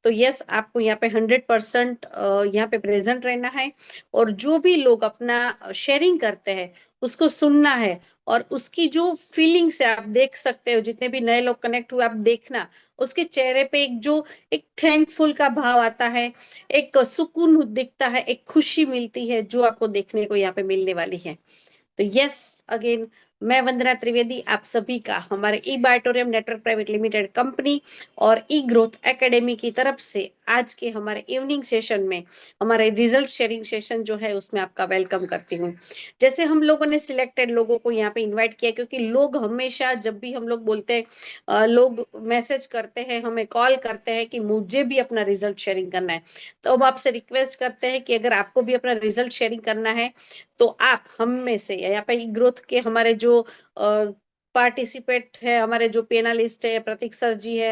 तो यस, आपको यहाँ पे 100% यहाँ पे प्रेजेंट रहना है, और जो भी लोग अपना शेयरिंग करते हैं उसको सुनना है, और उसकी जो फीलिंग्स है आप देख सकते हो, जितने भी नए लोग कनेक्ट हुए आप देखना, उसके चेहरे पे एक थैंकफुल का भाव आता है, एक सुकून दिखता है, एक खुशी मिलती है जो आपको देखने को यहाँ पे मिलने वाली है। तो यस, अगेन मैं वंदना त्रिवेदी आप सभी का हमारे ई बायोटोरियम नेटवर्क प्राइवेट लिमिटेड कंपनी और ई ग्रोथ एकेडमी की तरफ से आज के हमारे इवनिंग सेशन में, हमारे रिजल्ट शेयरिंग सेशन जो है उसमें आपका वेलकम करती हूँ। जैसे हम लोगों ने सिलेक्टेड लोगों को यहाँ पे इनवाइट किया, क्योंकि लोग हमेशा जब भी हम लोग बोलते हैं, लोग मैसेज करते हैं, हमें कॉल करते हैं कि मुझे भी अपना रिजल्ट शेयरिंग करना है, तो हम आपसे रिक्वेस्ट करते हैं कि अगर आपको भी अपना रिजल्ट शेयरिंग करना है तो आप हम में से, यहाँ पे ग्रोथ के हमारे जो पार्टिसिपेट है, हमारे जो पेनालिस्ट है, प्रतीक सर जी है,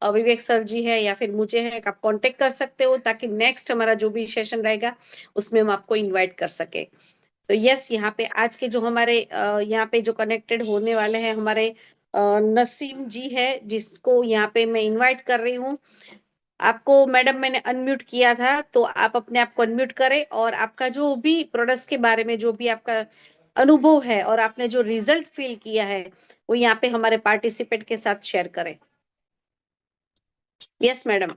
विवेक सर जी है, या फिर मुझे है, आप कांटेक्ट कर सकते हो, ताकि नेक्स्ट हमारा जो भी सेशन रहेगा उसमें हम आपको इनवाइट कर सके। तो यस, यहाँ पे आज के जो हमारे यहाँ पे जो कनेक्टेड होने वाले हैं हमारे नसीम जी है, जिसको यहाँ पे मैं इनवाइट कर रही हूँ। आपको मैडम मैंने अनम्यूट किया था, तो आप अपने आप को अनम्यूट करें, और आपका जो भी प्रोडक्ट्स के बारे में जो भी आपका अनुभव है और आपने जो रिजल्ट फील किया है वो यहाँ पे हमारे पार्टिसिपेंट के साथ शेयर करें। Yes madam.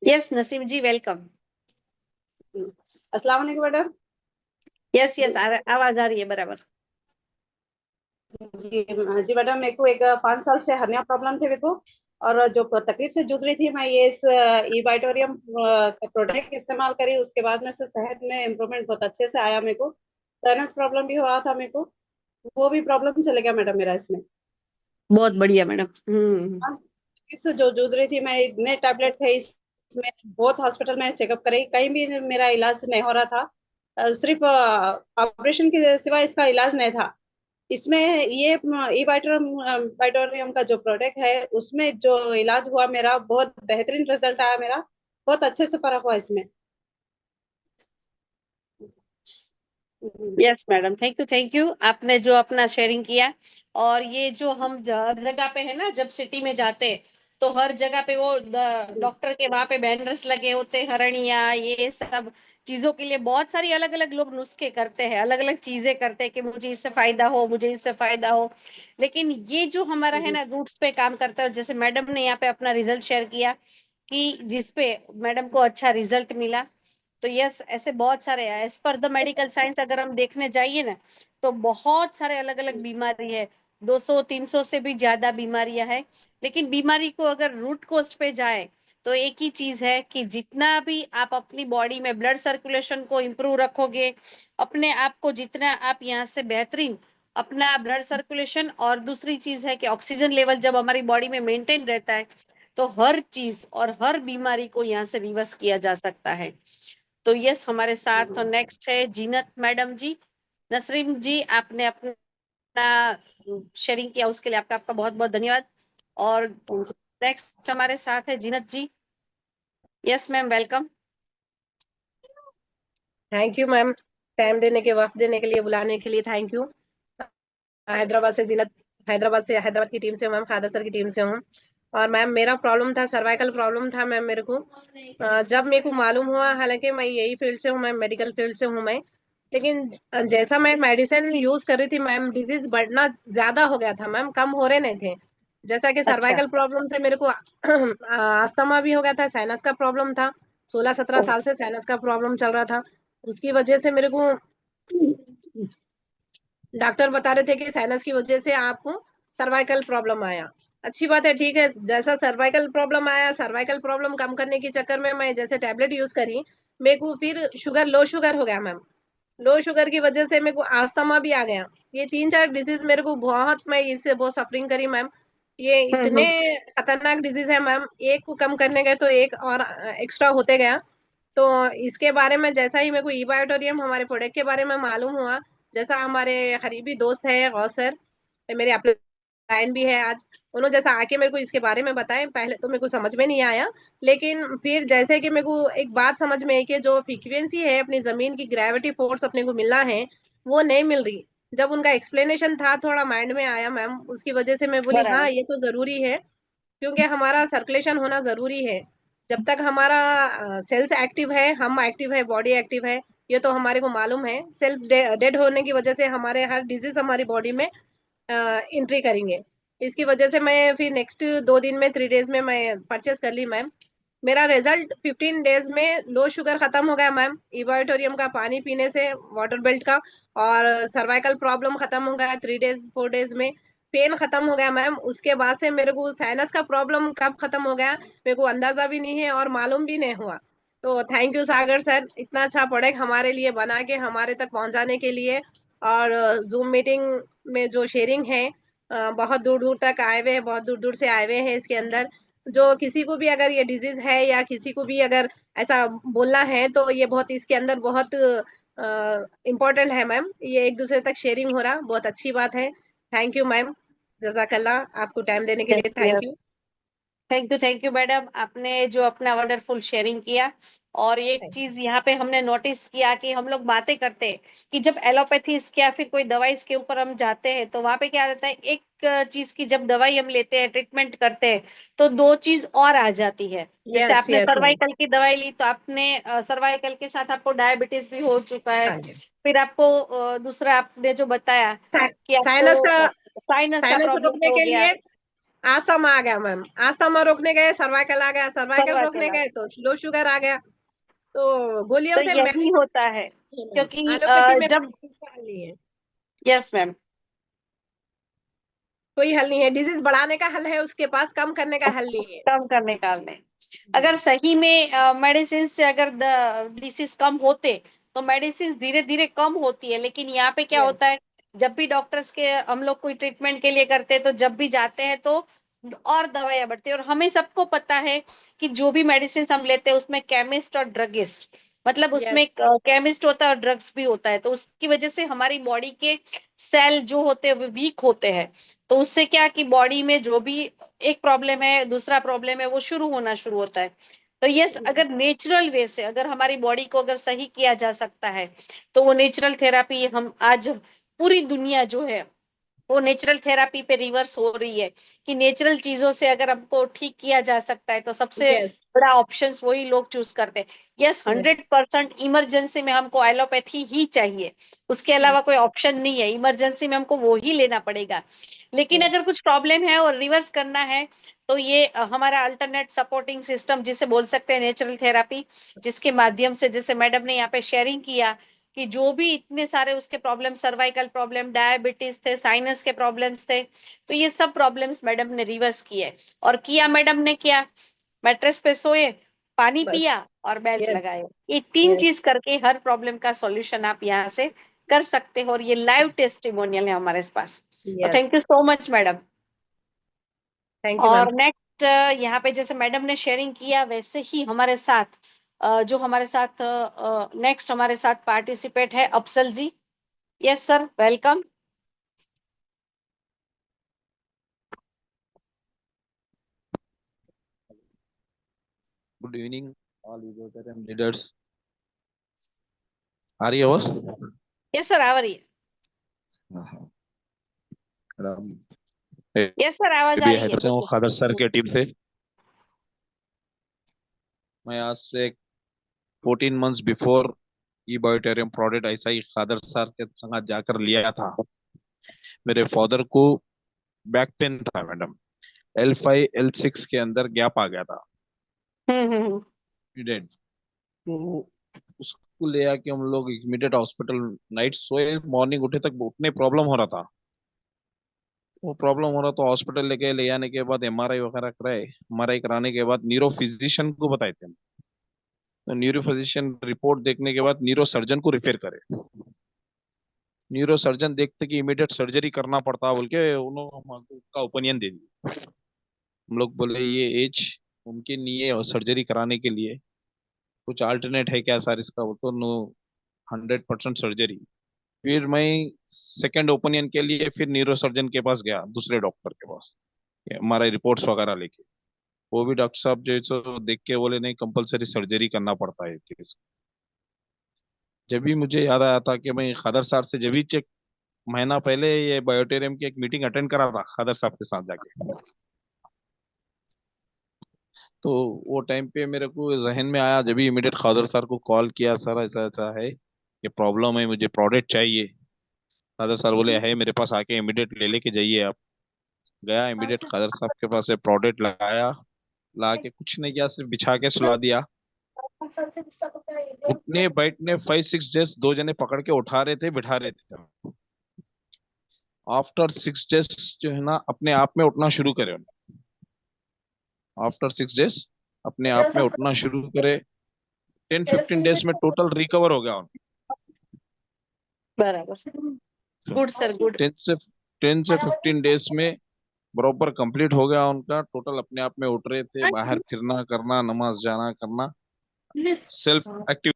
यस नसीम जी, वेलकम। अस्सलाम वालेकुम मैडम। यस यस, आवाज आ रही है बराबर। जी जी मैडम, मेरे को एक 5 साल से हर्निया प्रॉब्लम थे मेरे को, और जो तकलीफ से जूझ रही थी, मैं ये इस ई बाइटोरियम का प्रोडक्ट इस्तेमाल करी, उसके बाद में से सेहत में इम्प्रूवमेंट बहुत अच्छे से आया मेरे को। साइनस प्रॉब्लम भी हुआ था मेरे को, वो भी प्रॉब्लम चले गया मैडम मेरा इसमें। बहुत बढ़िया मैडम। तकलीफ से जो जूझ रही थी मैं, इतने टैबलेट थे इसमें, बहुत हॉस्पिटल में चेकअप करे, कहीं भी मेरा इलाज नहीं हो रहा था। सिर्फ ऑपरेशन के सिवा इसका इलाज नहीं था। इसमें ये ई बाइटोरियम का जो प्रोडक्ट है, उसमें जो इलाज हुआ मेरा, बहुत बेहतरीन रिजल्ट आया मेरा, बहुत अच्छे से फर्क हुआ इसमें। Yes madam, thank you thank you, आपने जो अपना शेयरिंग किया। और ये जो हम हर जगह पे है ना, जब सिटी में जाते तो हर जगह पे वो डॉक्टर के वहां पे बैनर्स लगे होते, हरनिया ये सब चीजों के लिए बहुत सारी अलग अलग लोग नुस्खे करते हैं, अलग अलग चीजें करते हैं कि मुझे इससे फायदा हो, मुझे इससे फायदा हो। लेकिन ये जो हमारा है ना, रूट्स पे काम करता है। जैसे मैडम ने यहाँ पे अपना रिजल्ट शेयर किया कि जिसपे मैडम को अच्छा रिजल्ट मिला। तो यस, ऐसे बहुत सारे हैं। As per the medical science अगर हम देखने जाइए ना, तो बहुत सारे अलग अलग बीमारी है, 200-300 से भी ज्यादा बीमारियां हैं। लेकिन बीमारी को अगर रूट कोस्ट पे जाए तो एक ही चीज है कि जितना भी आप अपनी बॉडी में ब्लड सर्कुलेशन को इम्प्रूव रखोगे, अपने आप को जितना आप यहाँ से बेहतरीन अपना ब्लड सर्कुलेशन, और दूसरी चीज है कि ऑक्सीजन लेवल जब हमारी बॉडी में मेंटेन रहता है, तो हर चीज और हर बीमारी को यहाँ से रिवर्स किया जा सकता है। तो यस, हमारे साथ नेक्स्ट है जीनत मैडम जी। नसरीम जी, आपने अपना शेयरिंग किया उसके लिए आपका आपका बहुत बहुत धन्यवाद। और नेक्स्ट हमारे साथ है Zeenat ji. Yes ma'am, welcome. Thank you ma'am, time देने के, वक्त देने के लिए, बुलाने के लिए थैंक यू। हैदराबाद से जीनत, हैदराबाद की टीम से हूँ मैम, खादर सर की टीम से हूँ। और मैम मेरा प्रॉब्लम था, सर्वाइकल प्रॉब्लम था मैम मेरे को। जब मेरे को मालूम हुआ, हालांकि मैं यही फील्ड से हूँ मैम, मेडिकल फील्ड से हूँ मैं, लेकिन जैसा मैं मेडिसिन यूज कर रही थी मैम, डिजीज बढ़ना ज्यादा हो गया था मैम, कम हो रहे नहीं थे। जैसा कि अच्छा। सर्वाइकल प्रॉब्लम से मेरे को अस्थमा भी हो गया था, साइनस का प्रॉब्लम था, 16-17 साल से साइनस का प्रॉब्लम चल रहा था। उसकी वजह से मेरे को डॉक्टर बता रहे थे कि साइनस की वजह से आपको सर्वाइकल प्रॉब्लम आया। अच्छी बात है, ठीक है, जैसा सर्वाइकल प्रॉब्लम आया, सर्वाइकल प्रॉब्लम कम करने के चक्कर में मैं जैसे टैबलेट यूज करी, मेरे को फिर लो शुगर हो गया मैम। लो शुगर की वजह से मेरे को अस्थमा भी आ गया। ये 3-4 डिजीज मेरे को बहुत, मैं इससे बहुत सफरिंग करी मैम। ये इतने खतरनाक डिजीज है मैम, एक को कम करने गए तो एक और एक्स्ट्रा होते गया। तो इसके बारे में जैसा ही मेरे को ई बायोटोरियम हमारे प्रोडक्ट के बारे में मालूम हुआ, जैसा हमारे करीबी दोस्त है गौस सर, मेरे अपलाइन भी है आज, उन्होंने जैसा आके मेरे को इसके बारे में बताया, पहले तो मेरे को समझ में नहीं आया, लेकिन फिर जैसे कि मेरे को एक बात समझ में आई कि जो फ्रीक्वेंसी है अपनी जमीन की, ग्रेविटी फोर्स अपने को मिलना है, वो नहीं मिल रही। जब उनका एक्सप्लेनेशन था थोड़ा माइंड में आया मैम, उसकी वजह से मैं बोली हाँ बराबर। ये तो जरूरी है, क्योंकि हमारा सर्कुलेशन होना जरूरी है। जब तक हमारा सेल्स एक्टिव है, हम एक्टिव है, बॉडी एक्टिव है, ये तो हमारे को मालूम है। सेल्फ डेड होने की वजह से हमारे हर डिजीज हमारी बॉडी में एंट्री करेंगे। इसकी वजह से मैं फिर नेक्स्ट 2 दिन में 3 डेज में मैं परचेस कर ली मैम। मेरा रिजल्ट 15 डेज में लो शुगर खत्म हो गया मैम, इबॉटोरियम का पानी पीने से, वाटर बेल्ट का, और सर्वाइकल प्रॉब्लम खत्म हो गया 3 डेज 4 डेज में। पेन खत्म हो गया मैम। उसके बाद से मेरे को साइनस का प्रॉब्लम कब खत्म हो गया मेरे को अंदाजा भी नहीं है और मालूम भी नहीं हुआ। तो थैंक यू सागर सर, इतना अच्छा प्रोडक्ट हमारे लिए बना के हमारे तक पहुंचाने के लिए। और जूम मीटिंग में जो शेयरिंग है, बहुत दूर दूर तक आए हुए हैं, बहुत दूर दूर से आए हुए हैं इसके अंदर। जो किसी को भी अगर ये डिजीज है या किसी को भी अगर ऐसा बोलना है तो ये बहुत इसके अंदर बहुत इम्पोर्टेंट है मैम। ये एक दूसरे तक शेयरिंग हो रहा बहुत अच्छी बात है। थैंक यू मैम, जजाकल्ला, आपको टाइम देने के लिए thank you. Thank you madam, आपने जो अपना वंडरफुल शेयरिंग किया। और एक चीज यहाँ पे हमने नोटिस किया कि हम लोग बातें करते हैं कि जब एलोपैथी या फिर कोई दवाई के ऊपर हम जाते हैं तो वहां पे क्या रहता है, एक चीज की जब दवाई हम लेते हैं, ट्रीटमेंट करते हैं, तो दो चीज और आ जाती है। जैसे यस आपने यस मैम। सर्वाइकल की दवाई ली तो आपने सर्वाइकल के साथ आपको डायबिटीज भी हो चुका है। हाँ जी। फिर आपको दूसरा आपने जो बताया कि साइनस का, आपको साइनस का साइनस प्रॉब्लम रोकने हो के गया, लिए आस्थमा आ गया मैम, आस्थमा रोकने गए सर्वाइकल आ गया, सर्वाइकल रोकने सर्वाइकल। गए तो लो शुगर आ गया। तो गोलियों तो से यही मेडिसिन होता है नहीं है मैम, क्योंकि एलोपैथी में जब, मेडिसिन का हल नहीं है। यस मैम, कोई हल नहीं है, डिजीज बढ़ाने का हल है उसके पास, कम करने का हल नहीं है। कम करने का में जी। अगर सही में मेडिसिन से अगर डिसीज कम होते तो मेडिसिन धीरे धीरे कम होती है, लेकिन यहाँ पे क्या होता यस है, जब भी डॉक्टर्स के हम लोग कोई ट्रीटमेंट के लिए करते हैं तो जब भी जाते हैं तो और दवाइयां बढ़ती है। और हमें सबको पता है कि जो भी मेडिसिन हम लेते हैं उसमें केमिस्ट और ड्रगिस्ट, मतलब उसमें यस केमिस्ट होता है और ड्रग्स भी होता है, तो उसकी वजह से हमारी बॉडी के सेल जो होते हैं वो वीक होते हैं। तो उससे क्या कि बॉडी में जो भी एक प्रॉब्लम है, दूसरा प्रॉब्लम है, वो शुरू होता है। तो यस, अगर नेचुरल वे से अगर हमारी बॉडी को अगर सही किया जा सकता है तो वो नेचुरल थेरापी हम आज पूरी दुनिया जो है वो नेचुरल थेरापी पे रिवर्स हो रही है कि नेचुरल चीजों से अगर हमको ठीक किया जा सकता है तो सबसे यस बड़ा ऑप्शंस वही लोग चूज करते हैं। यस, यस 100% इमरजेंसी में हमको एलोपैथी ही चाहिए, उसके अलावा कोई ऑप्शन नहीं है, इमरजेंसी में हमको वो ही लेना पड़ेगा। लेकिन यस अगर कुछ प्रॉब्लम है और रिवर्स करना है तो ये हमारा अल्टरनेट सपोर्टिंग सिस्टम जिसे बोल सकते हैं नेचुरल थेरापी, जिसके माध्यम से जैसे मैडम ने यहाँ पे शेयरिंग किया कि जो भी इतने सारे उसके प्रॉब्लम, सर्वाइकल प्रॉब्लम, डायबिटीज थे, साइनस के प्रॉब्लम्स थे, तो ये सब प्रॉब्लम्स मैडम ने रिवर्स किए। और किया मैडम ने क्या, मैट्रेस पे सोए, पानी बस। पिया और बेल्ट यस लगाए, ये तीन यस चीज करके हर प्रॉब्लम का सॉल्यूशन आप यहाँ से कर सकते हो। और ये लाइव टेस्टिमोनियल है हमारे पास। और yes. Thank you so much madam. Thank you ma'am. और नेक्स्ट यहाँ पे जैसे मैडम ने शेयरिंग किया वैसे ही हमारे साथ जो हमारे साथ नेक्स्ट हमारे साथ पार्टिसिपेट है Afsal ji. Yes sir, welcome. Good evening all users leaders. आ रही है आवाज? यस सर, आ रही है। हाँ, मैडम, यस सर, आवाज आ भी रही है, हैदर से हूँ, बोलिए। खादर सर के टीम से। मैं आज से 14 मंथ्स बिफोर ई बायोटेरियम प्रोडक्ट ऐसा ही खादर सर के संग जाकर लिया था। मेरे फादर को बैक पेन था मैडम, L5 L6 के अंदर गैप आ गया था। हम्म। Immediate। तो उसको ले आके हम लोग इमीडिएट हॉस्पिटल, नाइट सोए, मॉर्निंग उठे तक उतने प्रॉब्लम हो रहा था। वो प्रॉब्लम हो रहा तो हॉस्पिटल ले आने के बाद एमआरआई वगैरह कराए। एमआरआई कराने के बाद न्यूरो फिजिशियन को बताए थे, तो न्यूरो फिजिशियन रिपोर्ट देखने के बाद न्यूरो सर्जन को रिफेर करे। न्यूरो सर्जन देखते कि इमीडिएट सर्जरी करना पड़ता बोल के उन्होंने उसका ओपिनियन दे दिया। हम लोग बोले ये एज मुमकिन नहीं है और सर्जरी कराने के लिए, कुछ अल्टरनेट है क्या सर इसका? वो तो नो, 100% सर्जरी। फिर मैं सेकंड ओपिनियन के लिए फिर न्यूरो सर्जन के पास गया, दूसरे डॉक्टर के पास, हमारे रिपोर्ट्स वगैरह लेके। वो भी डॉक्टर साहब जो है सो देख के बोले नहीं, कंपलसरी सर्जरी करना पड़ता है केस। जब भी मुझे याद आया था कि मैं खदर सार से जब भी चेक महीना पहले ये बायोटेरियम की एक मीटिंग अटेंड करा था खादर साहब के साथ जाके। तो वो टाइम पे मेरे को जहन में आया, जब भी इमीडिएट खादर सर को कॉल किया, सर ऐसा ऐसा है, ये प्रॉब्लम है, मुझे प्रोडक्ट चाहिए। खादर सर बोले है मेरे पास, आके इमीडिएट ले लेके जाइए आप। गया इमीडिएट खादर साहब के पास से प्रोडक्ट लगाया, ला के कुछ नहीं किया, सिर्फ बिछा के सुला दिया। उठने बैठने 5-6 डेज 2 जने पकड़ के उठा रहे थे, बिठा रहे थे। आफ्टर 6 डेज जो है ना, अपने आप में उठना शुरू करे। आफ्टर 6 डेज अपने आप में उठना शुरू करे। 10-15 डेज में टोटल रिकवर हो गया उनका। बराबर, गुड सर, गुड। 10 से 15 डेज में बरोबर कंप्लीट हो गया उनका। टोटल अपने आप में उठ रहे थे, बाहर फिरना करना, नमाज जाना करना, सेल्फ एक्टिव।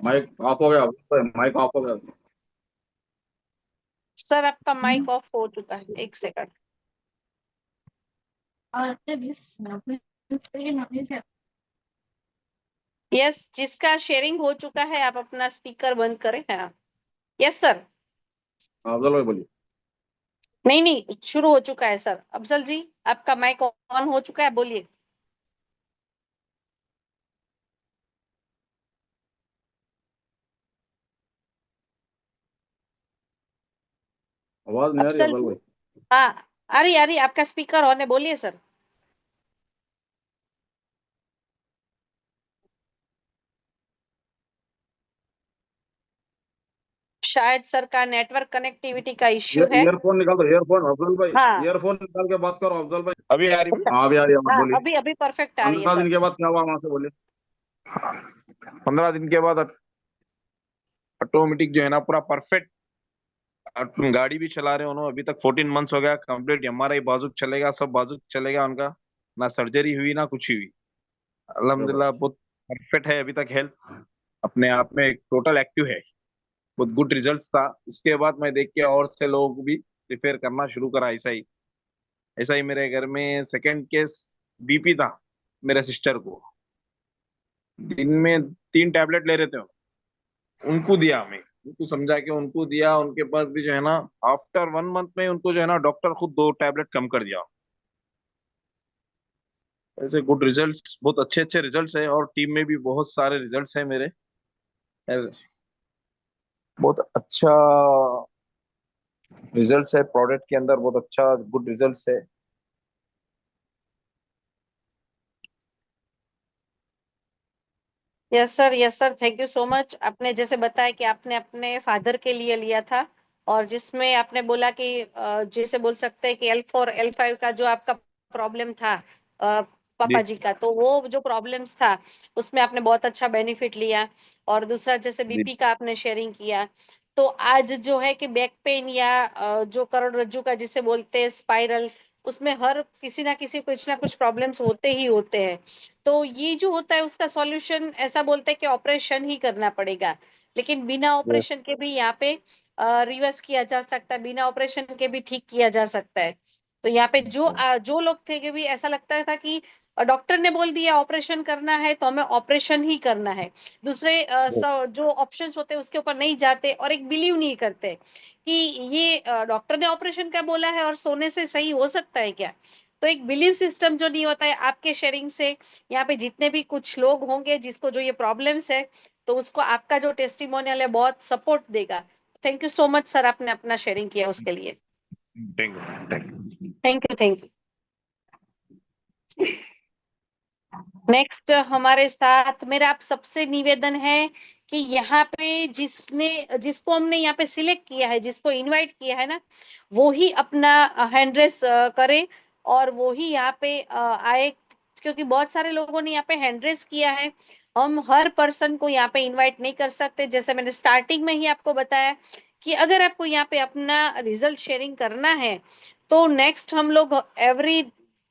माइक ऑफ हो गया, माइक ऑफ हो गया। सर आपका माइक ऑफ हो चुका है, 1 सेकंड। यस, जिसका शेयरिंग हो चुका है आप अपना स्पीकर बंद करें। हाँ, यस सर। अफजल भाई बोलिए। नहीं नहीं, शुरू हो चुका है सर। अफजल जी, आपका माइक ऑन हो चुका है, बोलिए। आवाज नहीं आ रही अफजल अफजल जी, भाई। हाँ आ रही, आपका स्पीकर ऑन है, बोलिए सर। शायद सर का नेटवर्क कनेक्टिविटी का इश्यू है। ईयरफोन निकाल दो, ईयरफोन अफजल भाई। हाँ ईयरफोन निकाल के बात करो अफजल भाई। अभी आ रही हाँ अभी आ रही है, हाँ, बोलिए। अभी अभी परफेक्ट आ रही है 15 सर। दिन के बाद क्या हुआ वहां से, बोलिए। 15 दिन के बाद ऑटोमेटिक जो है ना पूरा परफेक्ट गाड़ी भी चला रहे हो ना। अभी तक 14 मंथ्स हो गया कंप्लीट। एमआरआई बाजुक चलेगा, सब बाजुक चलेगा उनका, ना सर्जरी हुई ना कुछ हुई। अल्हम्दुलिल्लाह बहुत परफेक्ट है अभी तक। हेल्थ अपने आप में टोटल एक्टिव है। बहुत गुड रिजल्ट्स था। इसके बाद मैं देख के और से लोग भी प्रिपेयर करना शुरू करा। ऐसा ही मेरे घर में सेकंड केस बीपी था मेरे सिस्टर को। दिन में 3 टैबलेट ले रहे थे, उनको दिया मैं, उनको समझा के उनको दिया। उनके पास भी जो है ना आफ्टर 1 मंथ में उनको जो है ना डॉक्टर खुद 2 टैबलेट कम कर दिया। ऐसे गुड रिजल्ट्स, बहुत अच्छे अच्छे रिजल्ट्स है। और टीम में भी बहुत सारे रिजल्ट्स है मेरे। बहुत अच्छा रिजल्ट्स है प्रोडक्ट के अंदर, बहुत अच्छा गुड रिजल्ट्स है। Yes sir, yes sir, thank you so much. आपने जैसे बताया कि आपने अपने फादर के लिए लिया था, और जिसमें आपने बोला कि जैसे बोल सकते हैं कि L4 L5 का जो आपका प्रॉब्लम था पापा जी का, तो वो जो प्रॉब्लम्स था उसमें आपने बहुत अच्छा बेनिफिट लिया। और दूसरा जैसे बीपी का आपने शेयरिंग किया, तो आज जो है कि बैक पेन या जो करोड़रज्जु का जिसे बोलते हैं स्पाइरल, उसमें हर किसी ना किसी कुछ ना कुछ प्रॉब्लम्स होते ही होते हैं। तो ये जो होता है उसका सॉल्यूशन ऐसा बोलते हैं कि ऑपरेशन ही करना पड़ेगा, लेकिन बिना ऑपरेशन के भी यहाँ पे रिवर्स किया जा सकता है, बिना ऑपरेशन के भी ठीक किया जा सकता है। तो यहाँ पे जो लोग थे कि भी ऐसा लगता था कि डॉक्टर ने बोल दिया ऑपरेशन करना है तो हमें ऑपरेशन ही करना है, दूसरे जो ऑप्शंस होते हैं उसके ऊपर नहीं जाते और एक बिलीव नहीं करते कि ये डॉक्टर ने ऑपरेशन का बोला है और सोने से सही हो सकता है क्या। तो एक बिलीव सिस्टम जो नहीं होता है, आपके शेयरिंग से यहाँ पे जितने भी कुछ लोग होंगे जिसको जो ये प्रॉब्लम्स है, तो उसको आपका जो टेस्टिमोनियल है बहुत सपोर्ट देगा। Thank you so much sir, आपने अपना शेयरिंग किया उसके लिए। Thank you. Thank you, thank you. Next हमारे साथ मेरा आप सबसे निवेदन है कि यहाँ पे जिसको हमने यहाँ पे सिलेक्ट किया है, जिसको इनवाइट किया है ना, वो ही अपना हैंड रेस करे और वो ही यहाँ पे आए, क्योंकि बहुत सारे लोगों ने यहाँ पे हैंड रेस किया है। हम हर पर्सन को यहाँ पे इनवाइट नहीं कर सकते। जैसे मैंने स्टार्टिंग में ही आपको बताया कि अगर आपको यहाँ पे अपना रिजल्ट शेयरिंग करना है, तो नेक्स्ट हम लोग एवरी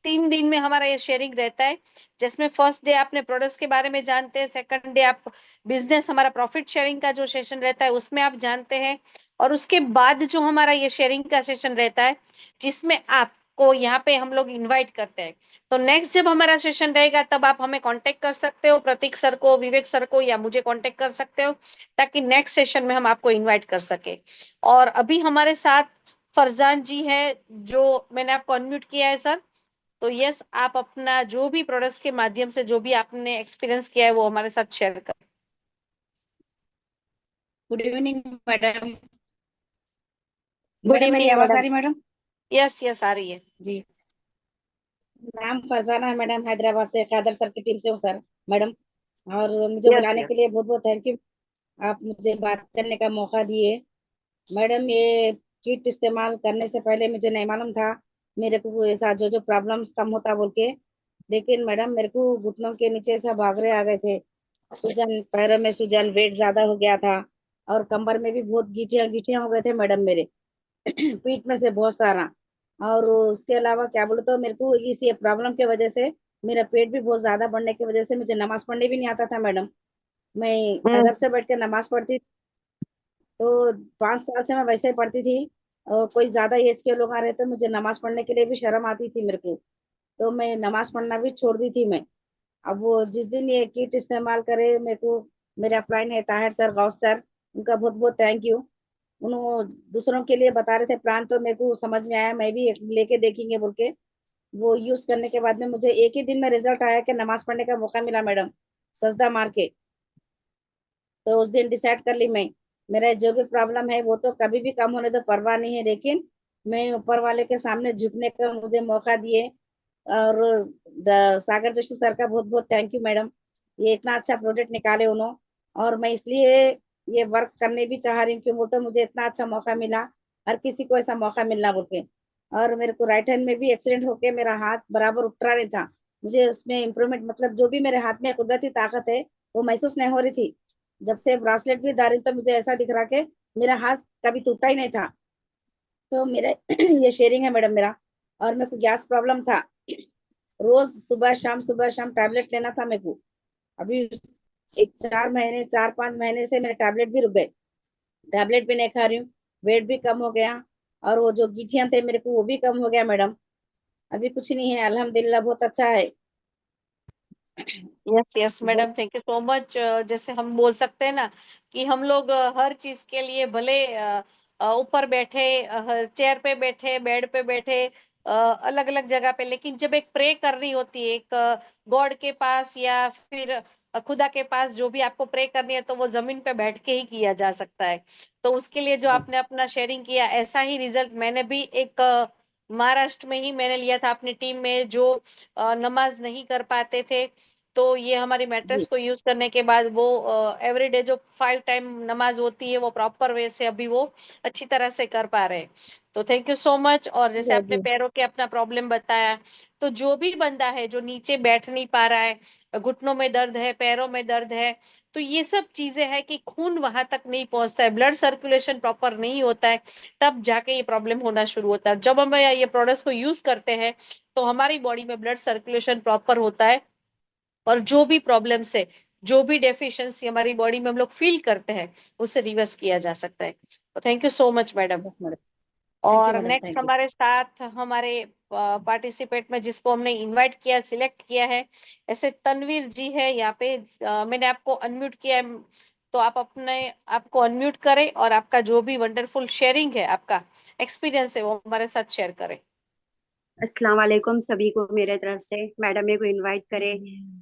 3 दिन में हमारा ये शेयरिंग रहता है, जिसमें फर्स्ट डे आपने प्रोडक्ट्स के बारे में जानते हैं, सेकंड डे आप बिजनेस हमारा प्रॉफिट शेयरिंग का जो सेशन रहता है उसमें आप जानते हैं, और उसके बाद जो हमारा ये शेयरिंग का सेशन रहता है जिसमें आप को यहाँ पे हम लोग इनवाइट करते हैं। तो नेक्स्ट जब हमारा सेशन रहेगा तब आप हमें कांटेक्ट कर सकते हो, प्रतीक सर को, विवेक सर को, या मुझे कांटेक्ट कर सकते हो, ताकि नेक्स्ट सेशन में हम आपको इनवाइट कर सके। और अभी हमारे साथ फरजान जी है, जो मैंने आपको अनम्यूट किया है सर। तो यस, आप अपना जो भी प्रोडक्ट्स के माध्यम से जो भी आपने एक्सपीरियंस किया है वो हमारे साथ शेयर करें। Good evening madam. गुड मेरी इवनिंग आवाज आ मैडम। रही मैडम? यस यस, आ रही है जी, नाम फरजाना है मैडम, हैदराबाद से कादर सर की टीम से हूँ सर मैडम। और मुझे यस बुलाने यस। के लिए बहुत बहुत थैंक यू। आप मुझे बात करने का मौका दिए मैडम। ये किट इस्तेमाल करने से पहले मुझे नहीं मालूम था मेरे को ऐसा जो जो प्रॉब्लम्स कम होता बोल के। लेकिन मैडम मेरे को घुटनों के नीचे सब आगरे आ गए थे, सूजन, पैरों में सूजन, वेट ज्यादा हो गया था, और कमर में भी बहुत गिटियां गिटियां हो गए थे मैडम मेरे। पीठ में से बहुत सारा। और उसके अलावा क्या बोले तो मेरे को इस ये प्रॉब्लम की वजह से मेरा पेट भी बहुत ज्यादा बढ़ने की वजह से मुझे नमाज पढ़ने भी नहीं आता था मैडम। मैं अदब से बैठ के नमाज पढ़ती, तो 5 साल से मैं वैसे ही पढ़ती थी। और कोई ज्यादा एज के लोग आ रहे तो मुझे नमाज पढ़ने के लिए भी शर्म आती थी मेरे को, तो मैं नमाज पढ़ना भी छोड़ दी थी मैं। अब वो जिस दिन ये किट इस्तेमाल करे मेरे को, मेरे अपलाइन है ताहिर सर, गौस सर, उनका बहुत बहुत थैंक यू। उन्होंने दूसरों के लिए बता रहे थे प्लान, तो मेरे को समझ में आया, मैं भी एक लेके देखेंगे बोल के। वो यूज करने के बाद में मुझे एक ही दिन में रिजल्ट आया कि नमाज पढ़ने का मौका मिला मैडम, सजदा मार के। तो उस दिन डिसाइड कर ली मैं, मेरा जो भी प्रॉब्लम है वो तो कभी भी कम होने तो परवाह नहीं है, लेकिन मैं ऊपर वाले के सामने झुकने का मुझे मौका दिए। और सागर जोशी सर का बहुत बहुत थैंक यू मैडम, ये इतना अच्छा प्रोजेक्ट निकाले उन्होंने। और मैं इसलिए ये वर्क करने भी चाह रही हूँ क्यों बोलते मुझे इतना अच्छा मौका मिला, हर किसी को ऐसा मौका मिलना बोल के। और मेरे को राइट हैंड में भी एक्सीडेंट होके मेरा हाथ बराबर उठ रहा नहीं था, मुझे उसमें इम्प्रूवमेंट, मतलब जो भी मेरे हाथ में कुदरती ताकत है वो महसूस नहीं हो रही थी। जब से ब्रासलेट भी डाली तो मुझे ऐसा दिख रहा कि मेरा हाथ कभी टूटा ही नहीं था। तो मेरा ये शेयरिंग है मैडम मेरा। और मेरे को गैस प्रॉब्लम था, रोज सुबह शाम टैबलेट लेना था मेरे को। अभी एक 4 महीने, 4-5 महीने से मेरे टैबलेट भी रुक गए, टैबलेट भी नहीं खा रही हूँ, वेट भी कम हो गया, और वो जो गिठियां थे मेरे को वो भी कम हो गया मैडम। अभी कुछ नहीं है, अल्हम्दुलिल्लाह बहुत अच्छा है। Yes yes madam, thank you so much. जैसे हम बोल सकते हैं ना कि हम लोग हर चीज के लिए भले ऊपर बैठे, चेयर पे बैठे, बेड पे बैठे, अलग अलग जगह पे, लेकिन जब एक प्रे करनी होती है एक गॉड के पास या फिर खुदा के पास, जो भी आपको प्रे करनी है तो वो जमीन पे बैठ के ही किया जा सकता है। तो उसके लिए जो आपने अपना शेयरिंग किया, ऐसा ही रिजल्ट मैंने भी एक महाराष्ट्र में ही मैंने लिया था अपनी टीम में, जो नमाज नहीं कर पाते थे। तो ये हमारी मैट्रेस जी को यूज करने के बाद वो एवरीडे जो 5 टाइम नमाज होती है वो प्रॉपर वे से अभी वो अच्छी तरह से कर पा रहे हैं। तो थैंक यू सो मच। और जैसे आपने जी पैरों के अपना प्रॉब्लम बताया, तो जो भी बंदा है जो नीचे बैठ नहीं पा रहा है, घुटनों में दर्द है, पैरों में दर्द है, तो ये सब चीजें है कि खून वहां तक नहीं पहुंचता है, ब्लड सर्कुलेशन प्रॉपर नहीं होता है, तब जाके ये प्रॉब्लम होना शुरू होता है। जब हम ये प्रोडक्ट्स को यूज करते हैं तो हमारी बॉडी में ब्लड सर्कुलेशन प्रॉपर होता है, और जो भी प्रॉब्लम्स है, जो भी डेफिशिएंसी हमारी बॉडी में हम लोग फील करते हैं, उसे रिवर्स किया जा सकता है। तो thank you so much madam. Yes madam, thank you और मैडम, नेक्स्ट थैंक यू। हमारे साथ हमारे पार्टिसिपेट में जिसको हमने इनवाइट किया, सिलेक्ट किया है, ऐसे तनवीर जी है यहाँ पे। मैंने आपको अनम्यूट किया है, तो आप अपने आपको अनम्यूट करें और आपका जो भी वंडरफुल शेयरिंग है, आपका एक्सपीरियंस है, वो हमारे साथ शेयर करें। अस्सलाम वालेकुम सभी को मेरे तरफ से। मैडम मेरे को इनवाइट करे,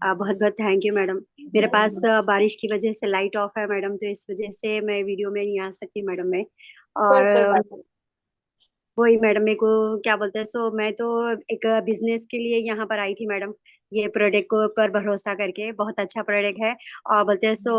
बहुत बहुत थैंक यू मैडम। मेरे पास बारिश की वजह से लाइट ऑफ है मैडम, तो इस वजह से मैं वीडियो में नहीं आ सकती मैडम मैं। कोई और बात नहीं। वही मैडम मेरे को क्या बोलते हैं, सो मैं तो एक बिजनेस के लिए यहाँ पर आई थी मैडम, ये प्रोडक्ट को पर भरोसा करके। बहुत अच्छा प्रोडक्ट है। और बोलते हैं सो